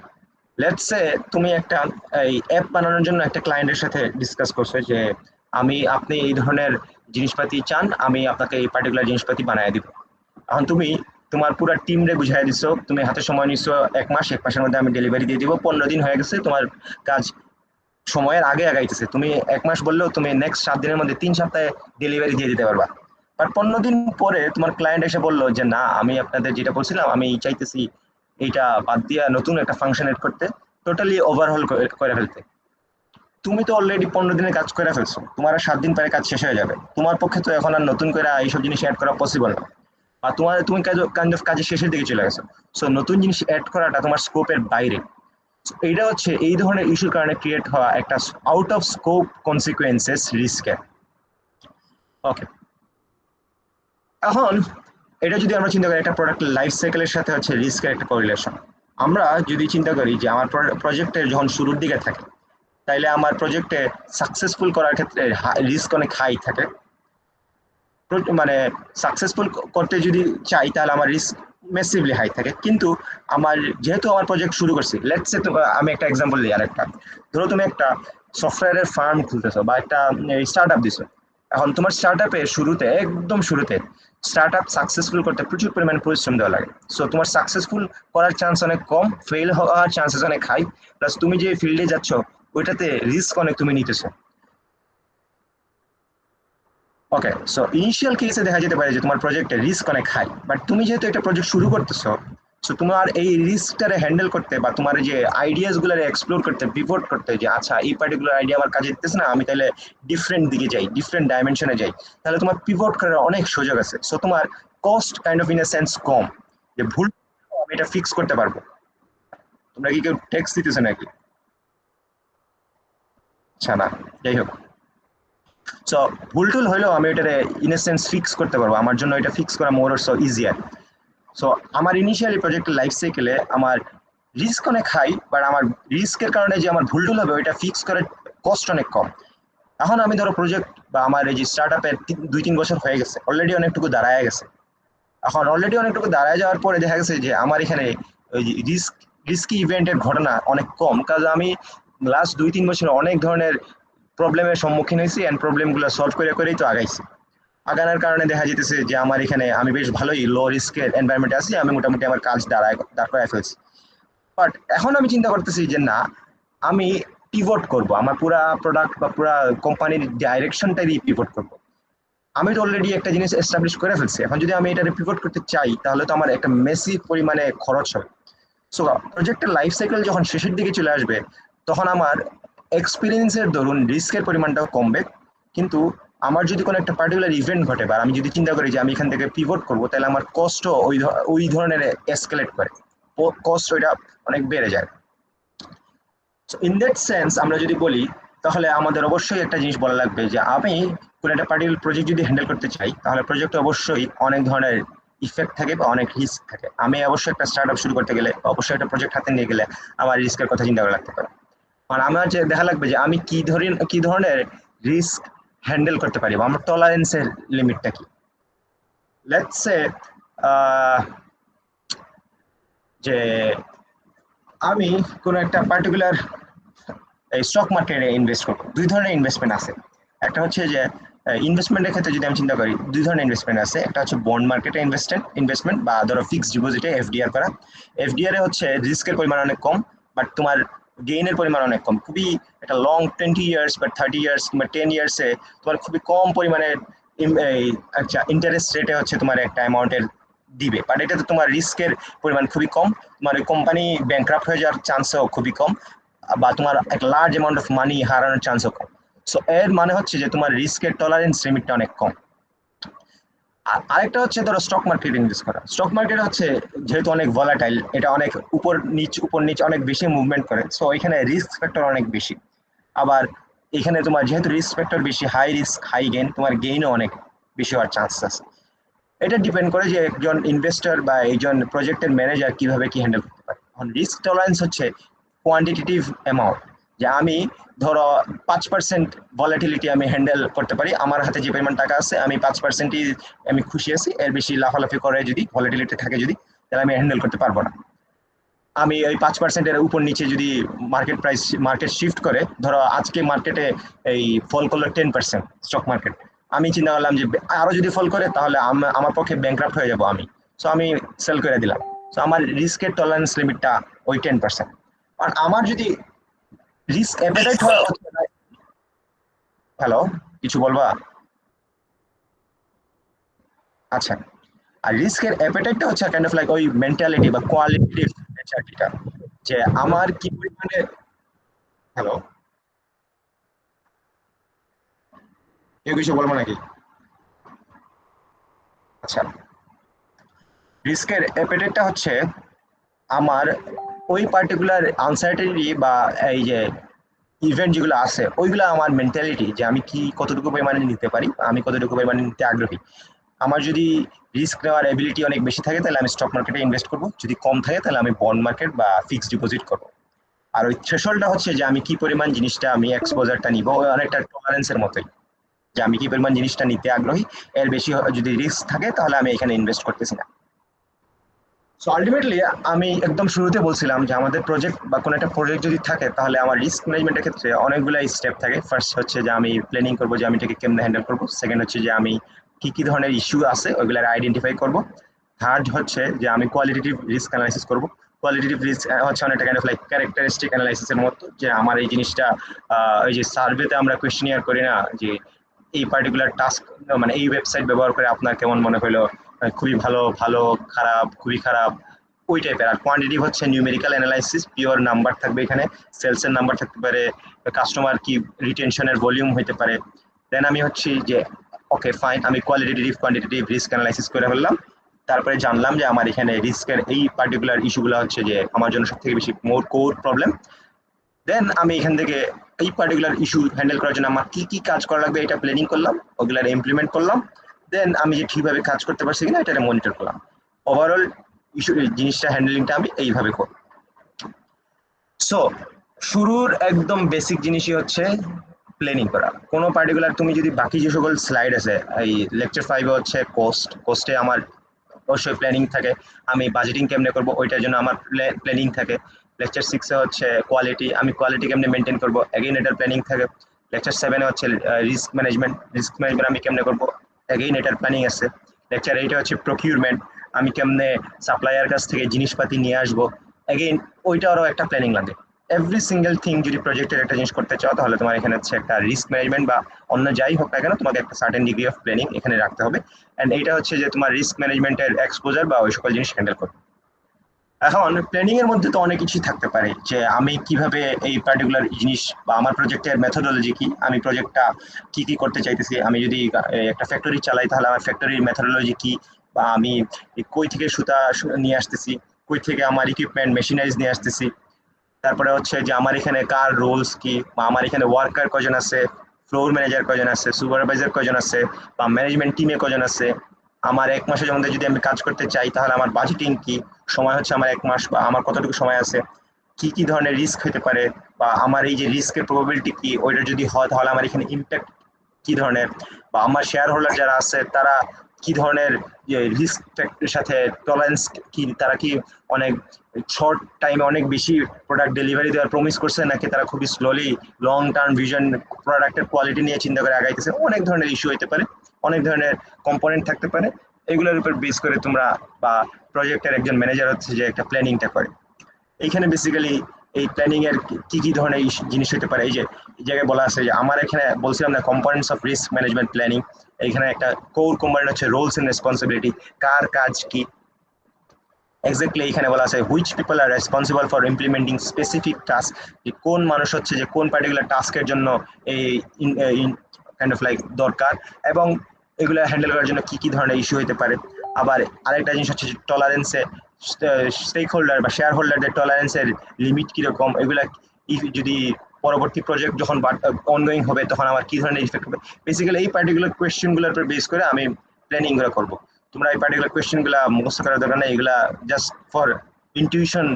[SPEAKER 1] লেটস সে তুমি একটা এই অ্যাপ বানানোর জন্য একটা ক্লায়েন্টের সাথে ডিসকাস করছো যে আপনি এই ধরনের জিনিসপাতি চান, আমি আপনাকে এই পার্টিকুলার জিনিসপাতি বানায় দিব। এখন তুমি তোমার পুরো টিম রে বুঝাই দিছো, তুমি হাতে সময় নিছো 1 মাসের মধ্যে আমি ডেলিভারি দিয়ে দিব, 15 দিন হয়ে গেছে, তোমার কাজ সময়ের আগে আগাইতেছে, তুমি 1 মাস বললেও তুমি নেক্সট 7 দিনের মধ্যে 3 সপ্তাহে ডেলিভারি দিয়ে দিতে পারবা। আর 15 দিন পরে তোমার ক্লায়েন্ট এসে বললো যে না, আমি আপনাদের যেটা বলছিলাম আমি চাইতেছি এইটা বাদ দিয়া নতুন একটা ফাংশন এড করতে, টোটালি ওভারহল করে ফেলতে। তুমি তো অলরেডি 15 দিনের কাজ করে ফেলছো, তোমার আর 7 দিন পরে কাজ শেষ হয়ে যাবে, তোমার পক্ষে তো এখন আর নতুন করে এইসব জিনিস অ্যাড করা পসিবল না, বা তুমি কাইন্ড অফ কাজের শেষের দিকে চলে গেছো। সো নতুন জিনিস অ্যাড করাটা তোমার স্কোপের বাইরে। এইটা হচ্ছে এই ধরনের ইস্যুর কারণে ক্রিয়েট হওয়া একটা আউট অফ স্কোপ কনসিকুয়েন্সেস রিস্কের। ওকে, এখন এটা যদি আমরা চিন্তা করি একটা প্রোডাক্ট লাইফ সাইকেলের সাথে হচ্ছে রিস্কের একটা কোরিলেশন। আমরা যদি চিন্তা করি যে আমার প্রজেক্টের যখন শুরুর দিকে থাকে, তাইলে আমার প্রজেক্টে সাকসেসফুল করার ক্ষেত্রে রিস্ক অনেক হাই থাকে। মানে সাকসেসফুল করতে যদি চাই তাহলে আমার রিস্ক ম্যাসিভলি হাই থাকে। কিন্তু আমার যেহেতু আমার প্রজেক্ট শুরু করছি, লেটস সে আমি একটা এক্সাম্পল দিই আরেকটা। ধরো তুমি একটা সফটওয়্যারের ফার্ম খুলতেছো বা একটা স্টার্ট আপ দিছো। এখন তোমার স্টার্ট আপে শুরুতে একদম শুরুতে স্টার্ট আপ সাকসেসফুল করতে প্রচুর পরিমাণে পরিশ্রম দেওয়া লাগে। সো তোমার সাকসেসফুল করার চান্স অনেক কম, ফেল হওয়ার চান্সেস অনেক হাই, প্লাস তুমি যে ফিল্ডে যাচ্ছ ওইটাতে রিস্ক অনেক তুমি নিতেছো। ওকে, সো ইনিশিয়াল কেসে দেখা যেতে পারে যে তোমার প্রজেক্টের রিস্ক অনেক হাই, বাট তুমি যেহেতু একটা প্রজেক্ট শুরু করতেছো, সো তোমার এই রিস্কটারে হ্যান্ডেল করতে বা তোমার যে আইডিয়াস গুলো এক্সপ্লোর করতে, পিভট করতে, যে আচ্ছা এই পার্টিকুলার আইডিয়া আমার কাজে দিতেছে না, আমি তাহলে ডিফারেন্ট দিকে যাই, ডিফারেন্ট ডাইমেনশনে যাই, তাহলে তোমার পিভট করার অনেক সুযোগ আছে। সো তোমার cost kind of in a sense কম, যে ভুল আমি এটা ফিক্স করতে পারবো। তোমরা কি কেউ টেক্সট দিতেছো নাকি? আচ্ছা, না, যাই হোক। সো ভুল টুল হইলেও আমি এটারে ইন এ সেন্স ফিক্স করতে পারবো, আমার জন্য এটা ফিক্স করা মোর সো ইজিয়ার। সো আমার ইনিশিয়ালি প্রজেক্টের লাইফ সাইকেলে আমার রিস্ক অনেক হাই, বাট আমার রিস্কের কারণে যে আমার ভুল টুল হবে ওইটা ফিক্স করার কস্ট অনেক কম। এখন আমি ধরো প্রজেক্ট বা আমার এই যে স্টার্ট আপের 2-3 বছর হয়ে গেছে, অলরেডি অনেকটুকু দাঁড়ায় গেছে। এখন অলরেডি অনেকটুকু দাঁড়ায় যাওয়ার পরে দেখা গেছে যে আমার এখানে ওই রিস্কি ইভেন্টের ঘটনা অনেক কম, কারণ আমি লাস্ট 2-3 বছর অনেক ধরনের প্রবলেমের সম্মুখীন হয়েছি, অ্যান্ড প্রবলেমগুলো সলভ করেই তো আগাইছি। আগানোর কারণে দেখা যেতেছে যে আমার এখানে আমি বেশ ভালোই লো রিস্কের এনভায়রনমেন্টে আছি, আমি মোটামুটি আমার কাজ দাঁড় করায় ফেলছি। বাট এখন আমি চিন্তা করতেছি যে না, আমি পিভট করব, আমার পুরা প্রোডাক্ট বা পুরা কোম্পানির ডাইরেকশনটাই পিভট করব। আমি তো অলরেডি একটা জিনিস এস্টাবলিশ করে ফেলছি, এখন যদি আমি এটা পিভট করতে চাই তাহলে তো আমার একটা মেসি পরিমাণে খরচ হবে। সো প্রজেক্টের লাইফ সাইকেল যখন শেষের দিকে চলে আসবে, তখন আমার এক্সপিরিয়েন্সের দরুন রিস্কের পরিমাণটাও কমবে। কিন্তু আমার যদি কোনো একটা পার্টিকুলার ইভেন্ট ঘটে বা আমি যদি চিন্তা করি যে আমি এখান থেকে পিভট করবো, তাহলে আমার কস্টও ওই ধরনের এসকেলেট করে, কস্ট ওইটা অনেক বেড়ে যায়। সো ইন দ্যাট সেন্স আমরা যদি বলি, তাহলে আমাদের অবশ্যই একটা জিনিস বলা লাগবে যে আমি কোনো একটা পার্টিকুলার প্রজেক্ট যদি হ্যান্ডেল করতে চাই, তাহলে প্রজেক্টে অবশ্যই অনেক ধরনের ইফেক্ট থাকে বা অনেক রিস্ক থাকে। আমি অবশ্যই একটা স্টার্ট আপ শুরু করতে গেলে, অবশ্যই একটা প্রজেক্ট হাতে নিয়ে গেলে আমার রিস্কের কথা চিন্তা করা লাগতে পারে। আর আমার যে দেখা লাগবে যে আমি কি ধরনের রিস্ক হ্যান্ডেল করতে পারি বা আমার টলারেন্সের লিমিটটা কি। লেটস সে যে আমি কোনো একটা পার্টিকুলার স্টক মার্কেটে ইনভেস্ট করবো। 2 ধরনের ইনভেস্টমেন্ট আছে। একটা হচ্ছে যে ইনভেস্টমেন্টের ক্ষেত্রে যদি আমি চিন্তা করি, 2 ধরনের ইনভেস্টমেন্ট আছে। একটা হচ্ছে বন্ড মার্কেটে ইনভেস্টমেন্ট বা ধরো ফিক্সড ডিপোজিটে এফডিআর করা। এফডিআর এ হচ্ছে রিস্কের পরিমাণ অনেক কম, বাট তোমার গেইনের পরিমাণ অনেক কম। খুবই একটা লং 20 ইয়ার্স বা 30 ইয়ার্স কিংবা 10 ইয়ার্সে তোমার খুবই কম পরিমাণে আচ্ছা ইন্টারেস্ট রেটে হচ্ছে তোমার একটা অ্যামাউন্টের দিবে, বাট এটাতে তোমার রিস্কের পরিমাণ খুবই কম, তোমার ওই কোম্পানি ব্যাংক্রাফ্ট হয়ে যাওয়ার চান্সও খুবই কম, বা তোমার একটা লার্জ অ্যামাউন্ট অফ মানি হারানোর চান্সও কম। সো এর মানে হচ্ছে যে তোমার রিস্কের টলারেন্স লিমিটটা অনেক কম। আর আরেকটা হচ্ছে ধরো স্টক মার্কেট ইনভেস্ট করা। স্টক মার্কেট হচ্ছে যেহেতু অনেক ভলাটাইল, এটা অনেক উপর নিচ অনেক বেশি মুভমেন্ট করে, সো এখানে রিস্ক ফ্যাক্টর অনেক বেশি। আবার এখানে তোমার যেহেতু রিস্ক ফ্যাক্টর বেশি, হাই রিস্ক হাই গেইন, তোমার গেইনও অনেক বেশি হওয়ার চান্স আছে। এটা ডিপেন্ড করে যে একজন ইনভেস্টর বা একজন প্রজেক্টের ম্যানেজার কিভাবে কি হ্যান্ডেল করতে পারে। এখন রিস্ক টলারেন্স হচ্ছে কোয়ান্টিটেটিভ অ্যামাউন্ট, যে আমি ধরো 5% ভলাটিলিটি আমি হ্যান্ডেল করতে পারি, আমার হাতে যে পরিমাণ টাকা আছে আমি 5%ই আমি খুশি আছি, এর বেশি লাফালাফি করে যদি ভলাটিলিটি থাকে যদি, তাহলে আমি হ্যান্ডেল করতে পারবো না। আমি ওই 5%-এর উপর নিচে যদি মার্কেট শিফট করে, ধরো আজকে মার্কেটে এই ফল করলো 10% স্টক মার্কেট, আমি চিন্তা করলাম যে আরো যদি ফল করে তাহলে আমার পক্ষে ব্যাংক্রাফট হয়ে যাব আমি, সো আমি সেল করে দিলাম। সো আমার রিস্কের টলারেন্স লিমিটটা ওই 10%। আর আমার যদি রিস্ক অ্যাপেটাইট হয়, হ্যালো কিছু বলবা? আচ্ছা, আর রিস্কের অ্যাপেটাইটটা হচ্ছে কাইন্ড অফ লাইক ওই মেন্টালিটি বা কোয়ালিটিভ নেচারটা, যে আমার কি পরিমাণে, হ্যালো কেউ কিছু বলবো নাকি? আচ্ছা, রিস্কের অ্যাপেটাইটটা হচ্ছে আমার ওই পার্টিকুলার আনসার্টেনিটি বা এই যে ইভেন্ট যেগুলো আছে ওইগুলো আমার মেন্টালিটি, যে আমি কি কতটুকু পরিমাণে নিতে পারি, আমি কতটুকু পরিমাণে নিতে আগ্রহী। আমার যদি রিস্ক নেওয়ার এবিলিটি অনেক বেশি থাকে তাহলে আমি স্টক মার্কেটে ইনভেস্ট করবো, যদি কম থাকে তাহলে আমি বন্ড মার্কেট বা ফিক্সড ডিপোজিট করবো। আর ওই থ্রেশহোল্ডটা হচ্ছে যে আমি কি পরিমাণ জিনিসটা আমি এক্সপোজারটা নিব, অনেকটা টলারেন্সের মতোই, যে আমি কি পরিমাণ জিনিসটা নিতে আগ্রহী, এর বেশি যদি রিস্ক থাকে তাহলে আমি এখানে ইনভেস্ট করতেছি না। সো আলটিমেটলি আমি একদম শুরুতে বলছিলাম যে আমাদের প্রজেক্ট বা কোনো একটা প্রজেক্ট যদি থাকে তাহলে আমার রিস্ক ম্যানেজমেন্টের ক্ষেত্রে অনেকগুলো স্টেপ থাকে। ফার্স্ট হচ্ছে যে আমি প্ল্যানিং করবো যে আমি এটাকে কেমনে হ্যান্ডেল করবো। সেকেন্ড হচ্ছে যে আমি কি কি ধরনের ইস্যু আছে ওইগুলো আইডেন্টিফাই করবো। থার্ড হচ্ছে যে আমি কোয়ালিটেটিভ রিস্ক অ্যানালাইসিস করবো। কোয়ালিটেটিভ রিস্ক হচ্ছে অনেকটা কাইন্ড অফ লাইক ক্যারেক্টারিস্টিক অ্যানালাইসিসের মতো, যে আমার এই জিনিসটা ওই যে সার্ভেতে আমরা কোয়েশ্চেনিয়ার করি না, যে এই পার্টিকুলার টাস্ক মানে এই ওয়েবসাইট ব্যবহার করে আপনার কেমন মনে হলো, খুবই ভালো, ভালো, খারাপ, খুবই খারাপ, ওই টাইপের। আর কোয়ান্টিটিভ হচ্ছে নিউমেরিক্যাল অ্যানালাইসিস, পিওর নাম্বার থাকবে এখানে, সেলসের নাম্বার থাকতে পারে, কাস্টমার কি রিটেনশনের ভলিউম হতে পারে। দেন আমি হচ্ছে যে ওকে ফাইন, আমি কোয়ালিটেটিভ কোয়ান্টিটেটিভ রিস্ক অ্যানালাইসিস করে ফেললাম। তারপরে জানলাম যে আমার এখানে রিস্কের এই পার্টিকুলার ইস্যুগুলো হচ্ছে যে আমার জন্য সব থেকে বেশি কোর প্রবলেম। দেন আমি এখান থেকে এই পার্টিকুলার ইস্যু হ্যান্ডেল করার জন্য আমার কি কি কাজ করা লাগবে এটা প্ল্যানিং করলাম, ওগুলার ইমপ্লিমেন্ট করলাম। দেন আমি যে ঠিকভাবে কাজ করতে পারছি কিনা এটা মনিটর করলাম। ওভারঅল ইস্যু জিনিসটা হ্যান্ডেলিংটা আমি এইভাবে করব। সো শুরুর একদম বেসিক জিনিসই হচ্ছে প্ল্যানিং করা। কোনো পার্টিকুলার তুমি যদি বাকি যে সকল স্লাইড আছে, এই লেকচার 5 হচ্ছে কোস্টে আমার অবশ্যই প্ল্যানিং থাকে, আমি বাজেটিং কেমনে করব ওইটার জন্য আমার প্ল্যানিং থাকে। লেকচার 6 হচ্ছে কোয়ালিটি, আমি কোয়ালিটি কেমনে মেনটেন করব, এগেইন এটার প্ল্যানিং থাকে। লেকচার 7 হচ্ছে রিস্ক ম্যানেজমেন্ট আমি কেমনে করব, এগেইন এটার প্ল্যানিং আছে। লেকচার 8 হচ্ছে প্রকিউরমেন্ট, আমি কেমনে সাপ্লায়ার কাছ থেকে জিনিসপাতি নিয়ে আসবো, এগেইন ওইটারও একটা প্ল্যানিং লাগে। এভরি সিঙ্গেল থিং যদি প্রজেক্টের একটা জিনিস করতে চাও তাহলে তোমার এখানে হচ্ছে একটা রিস্ক ম্যানেজমেন্ট বা অন্য যাই হোক না কেন তোমাকে একটা সার্টেন ডিগ্রি অফ প্ল্যানিং এখানে রাখতে হবে। এন্ড এইটা হচ্ছে যে তোমার রিস্ক ম্যানেজমেন্টের এক্সপোজার বা ওই সকল জিনিস হ্যান্ডেল করবে। এখন প্ল্যানিং এর মধ্যে তো অনেক কিছুই থাকতে পারে, যে আমি কিভাবে এই পার্টিকুলার জিনিস বা আমার প্রজেক্টের মেথোডোলজি কি, আমি প্রজেক্টটা কি কি করতে চাইতেছি, আমি যদি একটা ফ্যাক্টরি চালাই তাহলে আমার ফ্যাক্টরির মেথোডোলজি কি, বা আমি কই থেকে সুতা নিয়ে আসতেছি, কই থেকে আমার ইকুইপমেন্ট মেশিনারিজ নিয়ে আসতেছি। তারপরে হচ্ছে যে আমার এখানে কার রোলস কি, বা আমার এখানে ওয়ার্কার কজন আছে, ফ্লোর ম্যানেজার কজন আছে, সুপারভাইজার কজন আছে, বা ম্যানেজমেন্ট টিমে কজন আছে। আমার 1 মাসের মধ্যে যদি আমি কাজ করতে চাই তাহলে আমার বাজেটিং কি, সময় হচ্ছে আমার 1 মাস বা আমার কতটুকু সময় আছে, কি কি ধরনের রিস্ক হতে পারে, বা আমার এই যে রিস্কের প্রবাবিলিটি কি, ওইটা যদি হয় তাহলে আমার এখানে ইম্প্যাক্ট কি ধরনের, বা আমার শেয়ার হোল্ডার যারা আছে তারা কি ধরনের রিস্ক সাথে টলারেন্স কি, তারা কি অনেক শর্ট টাইমে অনেক বেশি প্রোডাক্ট ডেলিভারি দেওয়ার প্রমিস করছে, নাকি তারা খুবই স্লোলি লং টার্ম ভিশন প্রোডাক্টের কোয়ালিটি নিয়ে চিন্তা করে আগাইতেছে। অনেক ধরনের ইস্যু হতে পারে, অনেক ধরনের কম্পোনেন্ট থাকতে পারে। এগুলোর উপর বেস করে তোমরা বা প্রজেক্টের একজন ম্যানেজার হচ্ছে যে একটা প্ল্যানিংটা করে। এইখানে বেসিক্যালি এই প্ল্যানিং এর কি কি ধরনের জিনিস হতে পারে, এই জায়গায় বলা আছে যে আমার এখানে বলছিলাম না components of risk management planning, এইখানে একটা কোর কম্পোনেন্ট হচ্ছে রোলস এন্ড রেসপন্সিবিলিটি, কার কাজ কি। এক্স্যাক্টলি এখানে বলা আছে which people R responsible for implementing specific task, যে কোন মানুষ হচ্ছে যে কোন পার্টিকুলার টাস্কের জন্য এই কাইন্ড অফ লাইক দরকার, এবং এগুলো হ্যান্ডেল করার জন্য কি কি ধরনের ইস্যু হতে পারে। আবার আরেকটা জিনিস হচ্ছে যে টলারেন্সে স্টেক হোল্ডার বা শেয়ার হোল্ডারদের টলারেন্সের লিমিট কীরকম, এগুলা যদি পরবর্তী প্রজেক্ট যখন অনগোয়িং হবে তখন আমার কি ধরনের ইফেক্ট হবে। বেসিক্যালি এই পার্টিকুলার কোয়েশ্চেনগুলোর উপর বেস করে আমি প্ল্যানিংগুলো করবো। তোমরা এই পার্টিকুলার কোয়েশ্চেনগুলো মুখস্থ করার দরকার নেই, এগুলা জাস্ট ফর ইনটিউশন,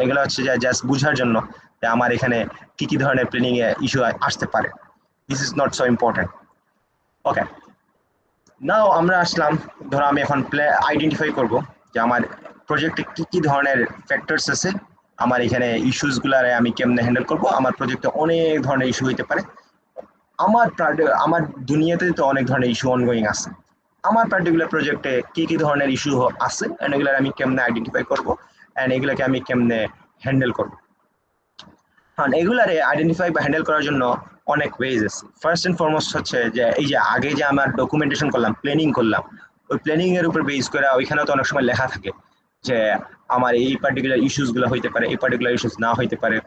[SPEAKER 1] এগুলো হচ্ছে জাস্ট বুঝার জন্য। যে আমার এখানে কি কি ধরনের প্ল্যানিং এ ইস্যু আসতে পারে। This is not so important. Okay, now আমরা আসলাম, ধরো আমি এখন আইডেন্টিফাই করব যে আমার প্রজেক্টে কি কি ধরনের ফ্যাক্টরস আছে, আমার এখানে ইস্যুসগুলারে আমি কেমনে হ্যান্ডেল করব। আমার প্রজেক্টে অনেক ধরনের ইস্যু হইতে পারে, আমার দুনিয়াতে তো অনেক ধরনের ইস্যু অনগোয়িং আছে। আমার পার্টিকুলার প্রজেক্টে কি কি ধরনের ইস্যু আছে এন্ড এগুলো আমি কেমনে আইডেন্টিফাই করব এন্ড এগুলোকে আমি কেমনে হ্যান্ডেল করব। হ্যাঁ, এগুলারে আইডেন্টিফাই বা হ্যান্ডেল করার জন্য অনেক ওয়েজ আছে। ফার্স্ট এন্ড ফরমোস্ট হচ্ছে যে এই যে আগে যে আমার ডকুমেন্টেশন করলাম, প্ল্যানিং করলাম, ওই প্ল্যানিং এর উপর বেস করে ওইখানেও তো অনেক সময় লেখা থাকে যে আমার এই পার্টিকুলার ইস্যুস গুলো হইতে পারে, এই পার্টিকুলার ইস্যুস না হইতে পারে।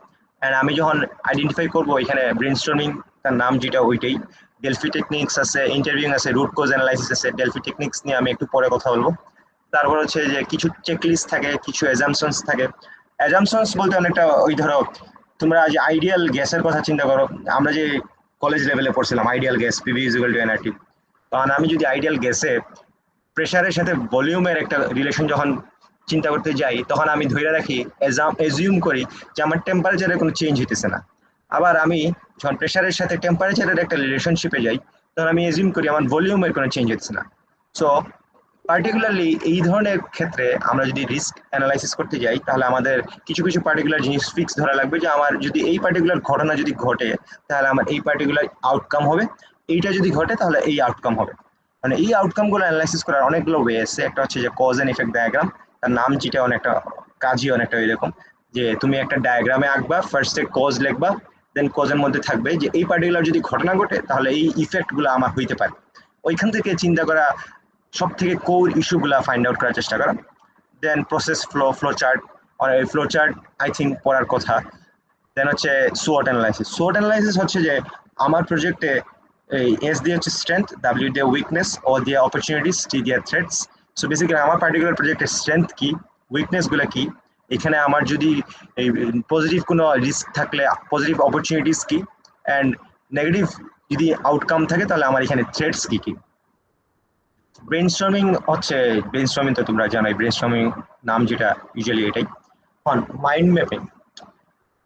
[SPEAKER 1] এন্ড আমি যখন আইডেন্টিফাই করব, এখানে ব্রেনস্টর্মিং তার নাম যেটা ওইটাই, ডেলফি টেকনিক্স আছে, ইন্টারভিউইং আছে, রুট কোজ অ্যানালাইসিস আছে। ডেলফি টেকনিক্স নিয়ে আমি একটু পরে কথা বলবো। তারপর হচ্ছে যে কিছু চেকলিস্ট থাকে, কিছু অ্যাজাম্পশনস থাকে। অ্যাজাম্পশনস বলতে অনেকটা ওই ধরো তোমরা যে আইডিয়াল গ্যাসের কথা চিন্তা করো, আমরা যে কলেজ লেভেলে পড়ছিলাম ideal gas PV equal to nRT, তখন আমি যদি আইডিয়াল গ্যাসে প্রেসারের সাথে ভলিউমের একটা রিলেশন যখন চিন্তা করতে যাই, তখন আমি ধরে রাখি, এজিউম করি যে আমার টেম্পারেচারে কোনো চেঞ্জ হইতেছে না। আবার আমি যখন প্রেসারের সাথে টেম্পারেচারের একটা রিলেশনশিপে যাই, তখন আমি এজিউম করি আমার ভলিউমের কোনো চেঞ্জ হচ্ছে না। সো পার্টিকুলারলি এই ধরনের ক্ষেত্রে আমরা যদি রিস্ক অ্যানালাইসিস করতে যাই, তাহলে আমাদের কিছু কিছু পার্টিকুলার জিনিস ফিক্স ধরা লাগবে যে আমার যদি এই পার্টিকুলার ঘটনা যদি ঘটে, তাহলে আমার এই পার্টিকুলার আউটকাম হবে, এইটা যদি ঘটে তাহলে এই আউটকাম হবে। মানে এই আউটকামগুলো অ্যানালাইসিস করার অনেকগুলো ওয়ে আছে। একটা হচ্ছে যে কজ অ্যান্ড ইফেক্ট ডায়াগ্রাম, তার নাম যেটা অনেকটা কাজই অনেকটা এরকম যে তুমি একটা ডায়াগ্রামে আঁকবা, ফার্স্টে কজ লিখবা, দেন কজের মধ্যে থাকবে যে এই পার্টিকুলার যদি ঘটনা ঘটে তাহলে এই ইফেক্টগুলো আমার হইতে পারে। ওইখান থেকে চিন্তা করা, সব থেকে কোর ইস্যুগুলা ফাইন্ড আউট করার চেষ্টা করা। Then process flow chart, flow chart I think পড়ার কথা। দেন হচ্ছে সোয়াট অ্যানালাইসিস। সোয়াট অ্যানালাইসিস হচ্ছে যে আমার প্রজেক্টে এই এস দিয়ে হচ্ছে স্ট্রেংথ, ডাব্লিউ দিয়ে উইকনেস, ও দিয়ে অপরচুনিটিস, টি দিয়ে থ্রেটস। সো বেসিক্যালি আমার পার্টিকুলার প্রজেক্টের স্ট্রেংথ কি, উইকনেসগুলো কি, এখানে আমার যদি এই পজিটিভ কোনো রিস্ক থাকলে পজিটিভ অপরচুনিটিস কি, অ্যান্ড নেগেটিভ যদি আউটকাম থাকে তাহলে আমার এখানে থ্রেটস কি কি। ব্রেনস্টর্মিং হচ্ছে, ব্রেনস্টর্মিং তো তোমরা জানোই, ব্রেনস্টর্মিং নাম যেটা ইউজুয়ালি এটাই। এখন মাইন্ড ম্যাপিং,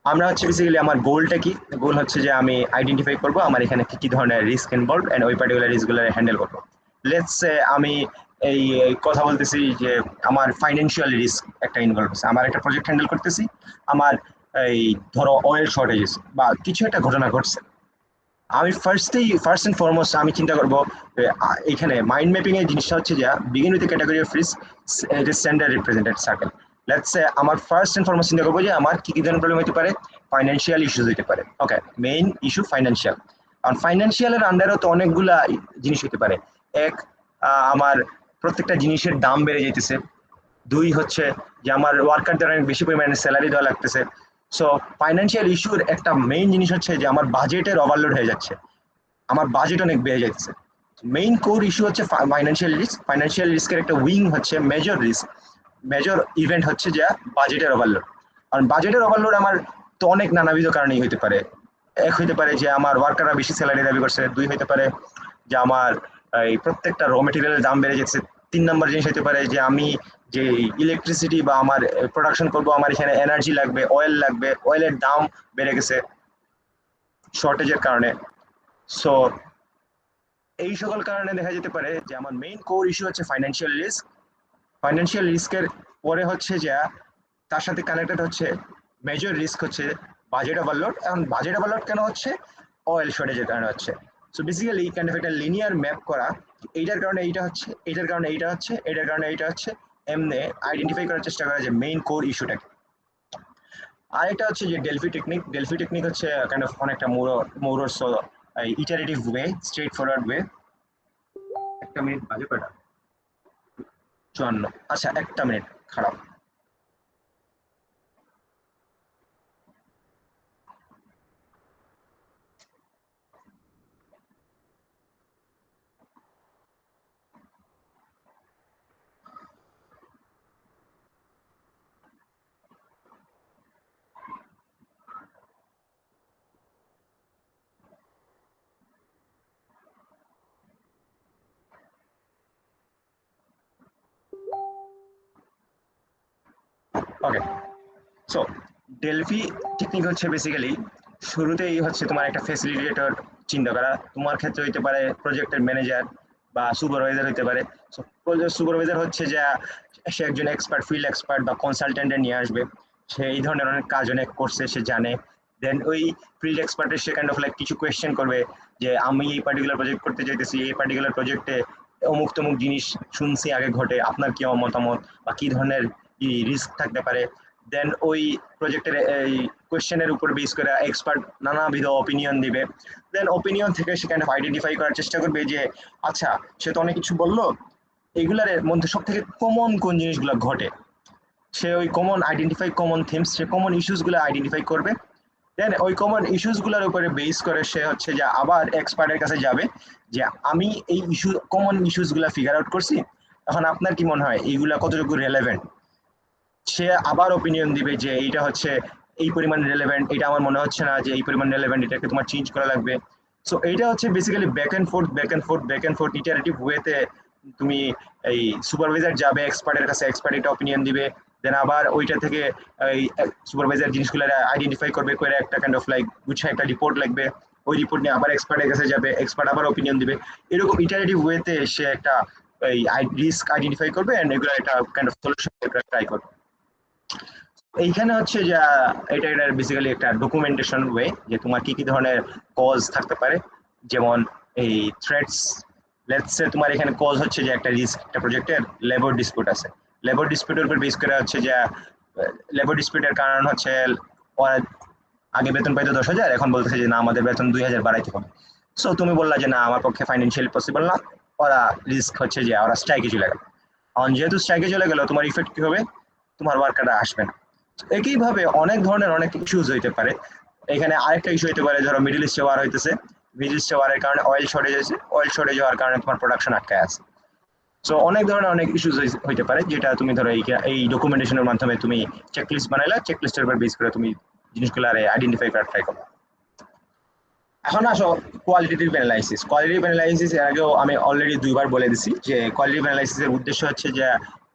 [SPEAKER 1] আমরা হচ্ছে বেসিক্যালি আমার গোলটা কি, গোল হচ্ছে যে আমি আইডেন্টিফাই করব আমার এখানে কি কি ধরনের রিস্ক ইনভলভ এন্ড ওই পার্টিকুলার রিস্কগুলো হ্যান্ডেল করব। লেটস সে আমি এই কথা বলতেছি যে আমার ফাইন্যান্সিয়াল রিস্ক একটা ইনভলভ আছে, আমার একটা প্রজেক্ট হ্যান্ডেল করতেছি, আমার এই ধরো অয়েল শর্টেজেস বা কিছু একটা ঘটনা ঘটছে। আমি ফার্স্ট এন্ড ফরমোস্ট আমি চিন্তা করবো এখানে মাইন্ড ম্যাপিং এর জিনিসটা হচ্ছে যে begin with category of risk, it is standard represented circle. Let's say আমার ফার্স্ট এন্ড ফরমোস্ট চিন্তা করবো যে আমার কি কি ধরনের প্রবলেম হতে পারে, ফাইন্যান্সিয়াল ইস্যুস হতে পারে। ওকে, মেইন ইস্যু ফাইন্যান্সিয়াল। কারণ ফাইন্যান্সিয়ালের আন্ডারও তো অনেকগুলা জিনিস হতে পারে। এক, আমার প্রত্যেকটা জিনিসের দাম বেড়ে যেতেছে। দুই হচ্ছে যে আমার ওয়ার্কারদের অনেক বেশি পরিমাণে স্যালারি দেওয়া লাগতেছে। সো ফাইন্যান্সিয়াল ইস্যুর একটা মেইন জিনিস হচ্ছে যে আমার বাজেটের ওভারলোড হয়ে যাচ্ছে, আমার বাজেট অনেক বেড়ে যাচ্ছে। মেইন কোর ইস্যু হচ্ছে ফাইন্যান্সিয়াল রিস্ক। ফাইন্যান্সিয়াল রিস্কের একটা উইং হচ্ছে মেজর রিস্ক, মেজর ইভেন্ট হচ্ছে যে বাজেটের ওভারলোড। কারণ বাজেটের ওভারলোড আমার তো অনেক নানাবিধ কারণেই হতে পারে। এক হইতে পারে যে আমার ওয়ার্কাররা বেশি স্যালারি দাবি করছে, দুই হইতে পারে যে আমার এই প্রত্যেকটা র মেটেরিয়ালের দাম বেড়ে যাচ্ছে, তিন নম্বর জিনিস হতে পারে যে আমি যে ইলেকট্রিসিটি বা আমার প্রোডাকশন করব, আমার এখানে এনার্জি লাগবে, অয়েল লাগবে, অয়েলের দাম বেড়ে গেছে শর্টেজের কারণে। সো এই সকল কারণে দেখা যেতে পারে যে আমার মেইন কোর ইস্যু হচ্ছে ফাইন্যান্সিয়াল রিস্ক। ফাইন্যান্সিয়াল রিস্কের পরে হচ্ছে যে তার সাথে কানেক্টেড হচ্ছে মেজর রিস্ক হচ্ছে বাজেট ওভারলোড। এখন বাজেট ওভারলোড কেন হচ্ছে, অয়েল শর্টেজের কারণে হচ্ছে। সো বেসিক্যালি কাইন্ড অফ একটা লিনিয়ার ম্যাপ করা, এইটার কারণে এইটা হচ্ছে, এইটার কারণে এইটা হচ্ছে, এইটার কারণে এইটা হচ্ছে, এমনি আইডেন্টিফাই করার চেষ্টা করা যে মেইন কোর ইস্যুটাকে। আরেকটা হচ্ছে যে ডেলফি টেকনিক। ডেলফি টেকনিক হচ্ছে কাইন্ড অফ অনেকটা mores iterative way, straight forward way. একটা মিনিট বাজে কয়টা, 54। আচ্ছা, একটা মিনিট খারাপ। ওকে, সো ডেলফি টেকনিক হচ্ছে বেসিক্যালি শুরুতেই হচ্ছে তোমার একটা ফ্যাসিলিটেটর চিন্তা করা। তোমার ক্ষেত্রে হইতে পারে প্রজেক্টের ম্যানেজার বা সুপারভাইজার হইতে পারে। সুপারভাইজার হচ্ছে যে সে একজন এক্সপার্ট, ফিল্ড এক্সপার্ট বা কনসালটেন্টে নিয়ে আসবে, সে এই ধরনের অনেক কাজ অনেক করছে, সে জানে। দেন ওই ফিল্ড এক্সপার্টের সে কাইন্ড অফ লাইক কিছু কোয়েশ্চেন করবে যে আমি এই পার্টিকুলার প্রজেক্ট করতে চাইতেছি, এই পার্টিকুলার প্রজেক্টে অমুক তমুক জিনিস শুনছি আগে ঘটে, আপনার কি মতামত বা কি ধরনের রিস্ক থাকতে পারে। দেন ওই প্রজেক্টের এই কোয়েশ্চেনের উপর বেস করে এক্সপার্ট নানাবিধ অপিনিয়ন দিবে। দেন অপিনিয়ন থেকে সেখানে আইডেন্টিফাই করার চেষ্টা করবে যে আচ্ছা সে তো অনেক কিছু বললো, এইগুলার মধ্যে সব থেকে কমন কোন জিনিসগুলো ঘটে। সে ওই কমন আইডেন্টিফাই কমন থিমস, সে কমন ইস্যুসগুলো আইডেন্টিফাই করবে। দেন ওই কমন ইস্যুসগুলোর উপরে বেস করে সে হচ্ছে যে আবার এক্সপার্টের কাছে যাবে যে আমি এই কমন ইস্যুসগুলো ফিগার আউট করছি, এখন আপনার কি মনে হয় এইগুলা কতটুকু রেলেভেন্ট। সে আবার ওপিনিয়ন দিবে যে এইটা হচ্ছে এই পরিমাণ রেলেভেন্ট, এটা আমার মনে হচ্ছে না যে এই পরিমাণ রেলেভেন্ট, এটাকে তোমার চেঞ্জ করা লাগবে। সো এইটা হচ্ছে basically back and fourth back and fourth back and fourth iterative ওয়েতে তুমি এই সুপারভাইজার যাবে এক্সপার্টের কাছে, এক্সপার্ট এটা ওপিনিয়ন দিবে। দেন আবার ওইটা থেকে এই সুপারভাইজার জিনিসগুলো আইডেন্টিফাই করবে করে একটা কাইন্ড অফ লাইক গুছিয়ে একটা রিপোর্ট লাগবে। ওই রিপোর্ট নিয়ে আবার এক্সপার্টের কাছে যাবে, এক্সপার্ট আবার ওপিনিয়ন দিবে। এরকম ইটারেটিভ ওয়েতে সে একটা এই রিস্ক আইডেন্টিফাই করবে এন্ড এগুলো একটা কাইন্ড অফ সলিউশন ট্রাই করবে। এইখানে হচ্ছে যে এটা বেসিক্যালি একটা ডকুমেন্টেশন ওয়ে যে তোমার কি কি ধরনের কজ থাকতে পারে। যেমন এই থ্রেটস, লেটস সে তোমার এখানে কজ হচ্ছে যে একটা রিস্ক, একটা প্রজেক্টের লেবার ডিসপিউট আছে, লেবার ডিসপিউটের উপর বেস করে হচ্ছে যে লেবার ডিসপিউটের কারণ হচ্ছে ওরা আগে বেতন পাইতো 10,000, এখন বলতেছে যে না আমাদের বেতন 2,000 বাড়াইতে হবে। সো তুমি বললা যে না আমার পক্ষে ফাইন্যান্সিয়ালি পসিবল না, ওরা রিস্ক হচ্ছে যে ওরা স্ট্রাইকে চলে গেল। এখন যেহেতু স্ট্রাইকে চলে গেল তোমার ইফেক্ট কি হবে, তোমার ওয়ার্কাররা আসবে না। একইভাবে অনেক ধরনের অনেক ইস্যুজ হইতে পারে। এখানে আরেকটা ইস্যু হইতে পারে, ধরো মিডল ইস্টে ওয়ার হইতেছে, মিডল ইস্টে ওয়ারের কারণে অয়েল শর্টেজ আছে, অয়েল শর্টেজ হওয়ার কারণে তোমার প্রোডাকশন আটকায় আছে। সো অনেক ধরনের অনেক ইস্যুজ হইতে পারে যেটা তুমি ধরো এই ডকুমেন্টেশনের মাধ্যমে তুমি চেকলিস্ট বানাইলা, চেকলিস্টের উপর বেস করে তুমি জিনিসগুলো আইডেন্টিফাই করার ট্রাই করো। এখন আসো কোয়ালিটেটিভ অ্যানালাইসিস। কোয়ালিটেটিভ অ্যানালাইসিস এর আগেও আমি অলরেডি 2বার বলে দিছি যে কোয়ালিটেটিভ অ্যানালাইসিসের উদ্দেশ্য হচ্ছে যে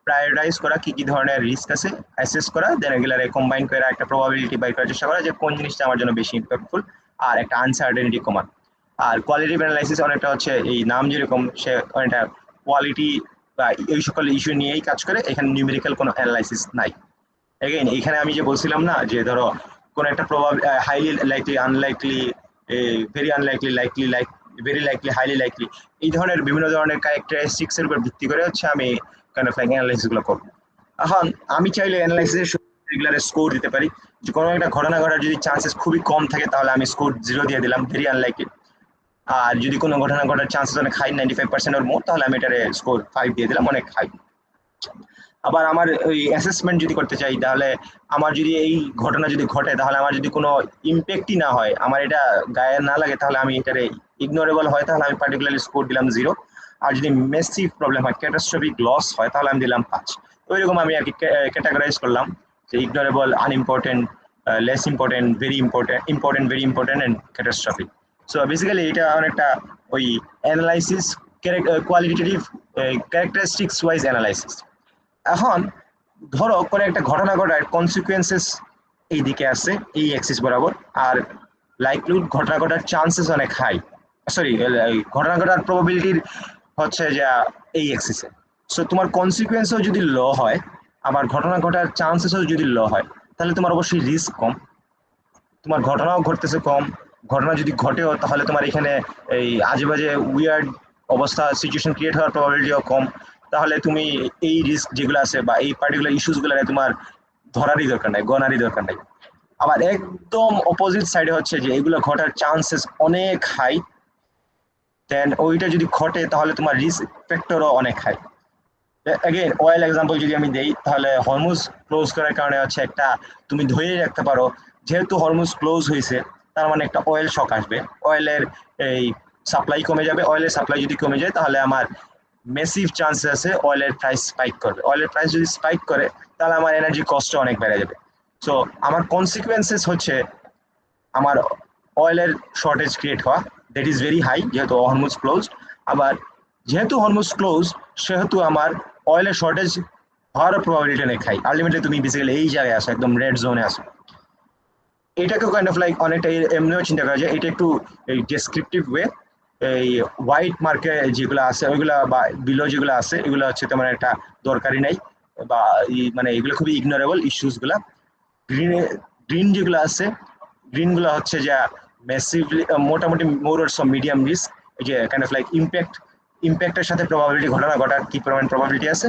[SPEAKER 1] প্রায়োরিটাইজ করা কি কি ধরনের রিস্ক আছে, অ্যাসেস করা, দেন এগুলারে কম্বাইন করে একটা প্রবাবিলিটি বাই করার চেষ্টা করা যে কোন জিনিসটা আমার জন্য বেশি ইম্প্যাক্টফুল, আর একটা আনসার্টেনিটি কমান। আর কোয়ালিটেটিভ অ্যানালাইসিস অনেকটা হচ্ছে এই নাম যেরকম সে অনেকটা কোয়ালিটি বা এই সকল ইস্যু নিয়েই কাজ করে, এখানে নিউমেরিক্যাল কোনো অ্যানালাইসিস নাই। এগেইন এখানে আমি যে বলছিলাম না যে ধরো কোন একটা highly likely, unlikely, very unlikely, likely, very likely, highly likely, এই ধরনের বিভিন্ন ধরনের ক্যারেক্টারিস্টিক্স এর উপর ভিত্তি করে হচ্ছে আমি কাইন্ড অফ লাইক অ্যানালাইসিস গুলো করব। এখন আমি চাইলে অ্যানালাইসিসের রেগুলার স্কোর দিতে পারি যে কোনো একটা ঘটনা ঘটার যদি চান্সেস খুবই কম থাকে তাহলে আমি স্কোর 0 দিয়ে দিলাম, ভেরি আনলাইকলি। আর যদি কোনো ঘটনা ঘটার চান্সেস অনেক হাই, 95% ওর মোর, তাহলে আমি এটারে স্কোর 5 দিয়ে দিলাম, অনেক হাই। আবার আমার ওই অ্যাসেসমেন্ট যদি করতে চাই তাহলে আমার যদি এই ঘটনা যদি ঘটে তাহলে আমার যদি কোনো ইম্প্যাক্টই না হয়, আমার এটা গায়ে না লাগে, তাহলে আমি এটারে ইগনোরেবল হয় তাহলে আমি পার্টিকুলারলি স্কোর দিলাম 0। আর যদি মেসিভ প্রবলেম হয়, ক্যাটাস্ট্রফিক লস হয়, তাহলে আমি দিলাম 5। তো এরকম আমি আর কি ক্যাটাগরাইজ করলাম যে ignorable, unimportant, less important, very important, important, very important and catastrophic. So basically এটা অনেকটা ওই analysis, qualitative characteristics wise analysis. এখন ধরো কোনো একটা ঘটনা ঘটার কনসিকুয়েন্সেস এই দিকে আছে এই অ্যাক্সিস বরাবর, আর লাইকলিহুড ঘটনা ঘটার চান্সেস অনেক হাই, সরি ঘটনা ঘটার প্রবাবিলিটির হচ্ছে যে এই অ্যাক্সিসে। সো তোমার কনসিকুয়েন্সও যদি ল হয়, আবার ঘটনা ঘটার চান্সেসও যদি ল হয়, তাহলে তোমার অবশ্যই রিস্ক কম, তোমার ঘটনাও ঘটতেছে কম। ঘটনা যদি ঘটেও তাহলে তোমার এখানে এই আজেবাজে উইয়ার্ড অবস্থা, সিচুয়েশন ক্রিয়েট হওয়ার প্রবাবিলিটিও কম। তাহলে তুমি এই রিস্ক যেগুলো আছে বা এই পার্টিকুলার ইস্যুসগুলো তোমার ধরারই দরকার নাই, গণারই দরকার নাই। আবার একদম অপোজিট সাইডে হচ্ছে যে এগুলো ঘটার চান্সেস অনেক হাই, দেন ওইটা যদি ঘটে তাহলে তোমার রিস্ক ফ্যাক্টরও অনেক হাই। এগেইন অয়েল এক্সাম্পল যদি আমি দেই, তাহলে হরমুজ ক্লোজ করার কারণে হচ্ছে একটা তুমি ধরেই রাখতে পারো যেহেতু হরমুজ ক্লোজ হয়েছে তার মানে একটা অয়েল শক আসবে, অয়েলের এই সাপ্লাই কমে যাবে। অয়েলের সাপ্লাই যদি কমে যায় তাহলে আমার মেসিভ চান্সেস আছে অয়েলের প্রাইস স্পাইক করবে। অয়েলের প্রাইস যদি স্পাইক করে তাহলে আমার এনার্জি কস্টও অনেক বেড়ে যাবে। সো আমার কনসিকুয়েন্সেস হচ্ছে আমার অয়েলের শর্টেজ ক্রিয়েট হওয়া, দ্যাট ইজ ভেরি হাই যেহেতু হরমুজ ক্লোজ। আবার যেহেতু হরমুজ ক্লোজ সেহেতু আমার অয়েলের শর্টেজ হওয়ার প্রবাবিলিটি অনেক হাই। আলটিমেটলি তুমি বেসিক্যালি এই জায়গায় আসো, একদম রেড জোনে আসো। এটাকেও কাইন্ড অফ লাইক অনেকটা এমনিও চিন্তা করা যায়, এটা একটু এই ডেসক্রিপটিভ ওয়ে। এই হোয়াইট মার্কে যেগুলো আছে ওইগুলা বা বিলো যেগুলো আছে এগুলো হচ্ছে তেমন একটা দরকারি নাই, বা মানে এগুলো খুবই ইগনোরেবল ইস্যুস গুলা। গ্রিন গ্রিন যেগুলো আছে, গ্রিন গুলো হচ্ছে যে ম্যাসিভলি মোটামুটি মোর অর সম মিডিয়াম রিস্ক, এই যে কাইন্ড অফ লাইক ইম্প্যাক্টের সাথে প্রবাবিলিটি ঘটনা ঘটার কি পরিমাণ প্রবাবিলিটি আছে।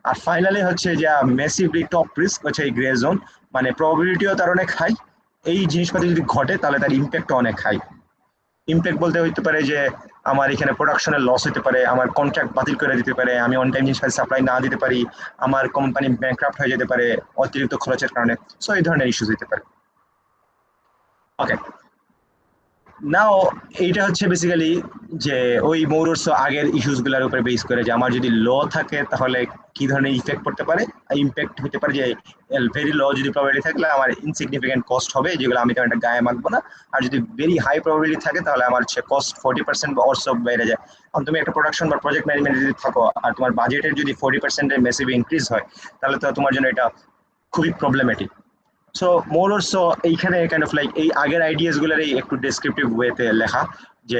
[SPEAKER 1] আর ফাইনালি হচ্ছে যে ম্যাসিভলি টপ রিস্ক হচ্ছে এই গ্রে জোন, মানে প্রবাবিলিটিও তার অনেক হাই, এই জিনিসপাতি যদি ঘটে তাহলে তার ইম্প্যাক্টও অনেক হাই। ইম্প্যাক্ট বলতে হইতে পারে যে আমার এখানে প্রোডাকশনের লস হতে পারে, আমার কন্ট্রাক্ট বাতিল করে দিতে পারে, আমি অন টাইম জিনিসপাতি সাপ্লাই না দিতে পারি, আমার কোম্পানি ব্যাংক্রাফট হয়ে যেতে পারে অতিরিক্ত খরচের কারণে। সো এই ধরনের ইস্যুস হতে পারে। ওকে, নাও এইটা হচ্ছে বেসিক্যালি যে ওই মৌরস আগের ইস্যুস গুলার উপরে বেস করে যে আমার যদি ল থাকে তাহলে কি ধরনের ইফেক্ট পড়তে পারে। ইম্প্যাক্ট হতে পারে যে ভেরি লো যদি প্রবাবিলিটি থাকলে আমার ইনসিগনিফিকেন্ট কস্ট হবে, যেগুলো আমি তেমন একটা গায়ে মাখবো না। আর যদি ভেরি হাই প্রবাবিলিটি থাকে তাহলে আমার হচ্ছে কস্ট 40% বা অর্সো বেড়ে যায়। কারণ তুমি একটা প্রোডাকশন বা প্রজেক্ট ম্যানেজমেন্ট যদি থাকো আর তোমার বাজেটের যদি 40% মেসিভ ইনক্রিজ হয় তাহলে তো তোমার জন্য এটা খুবই problematic. So more or so এইখানে কাইন্ড অফ লাইক এই আগের আইডিয়াস গুলোর একটু ডেসক্রিপটিভ ওয়েতে লেখা যে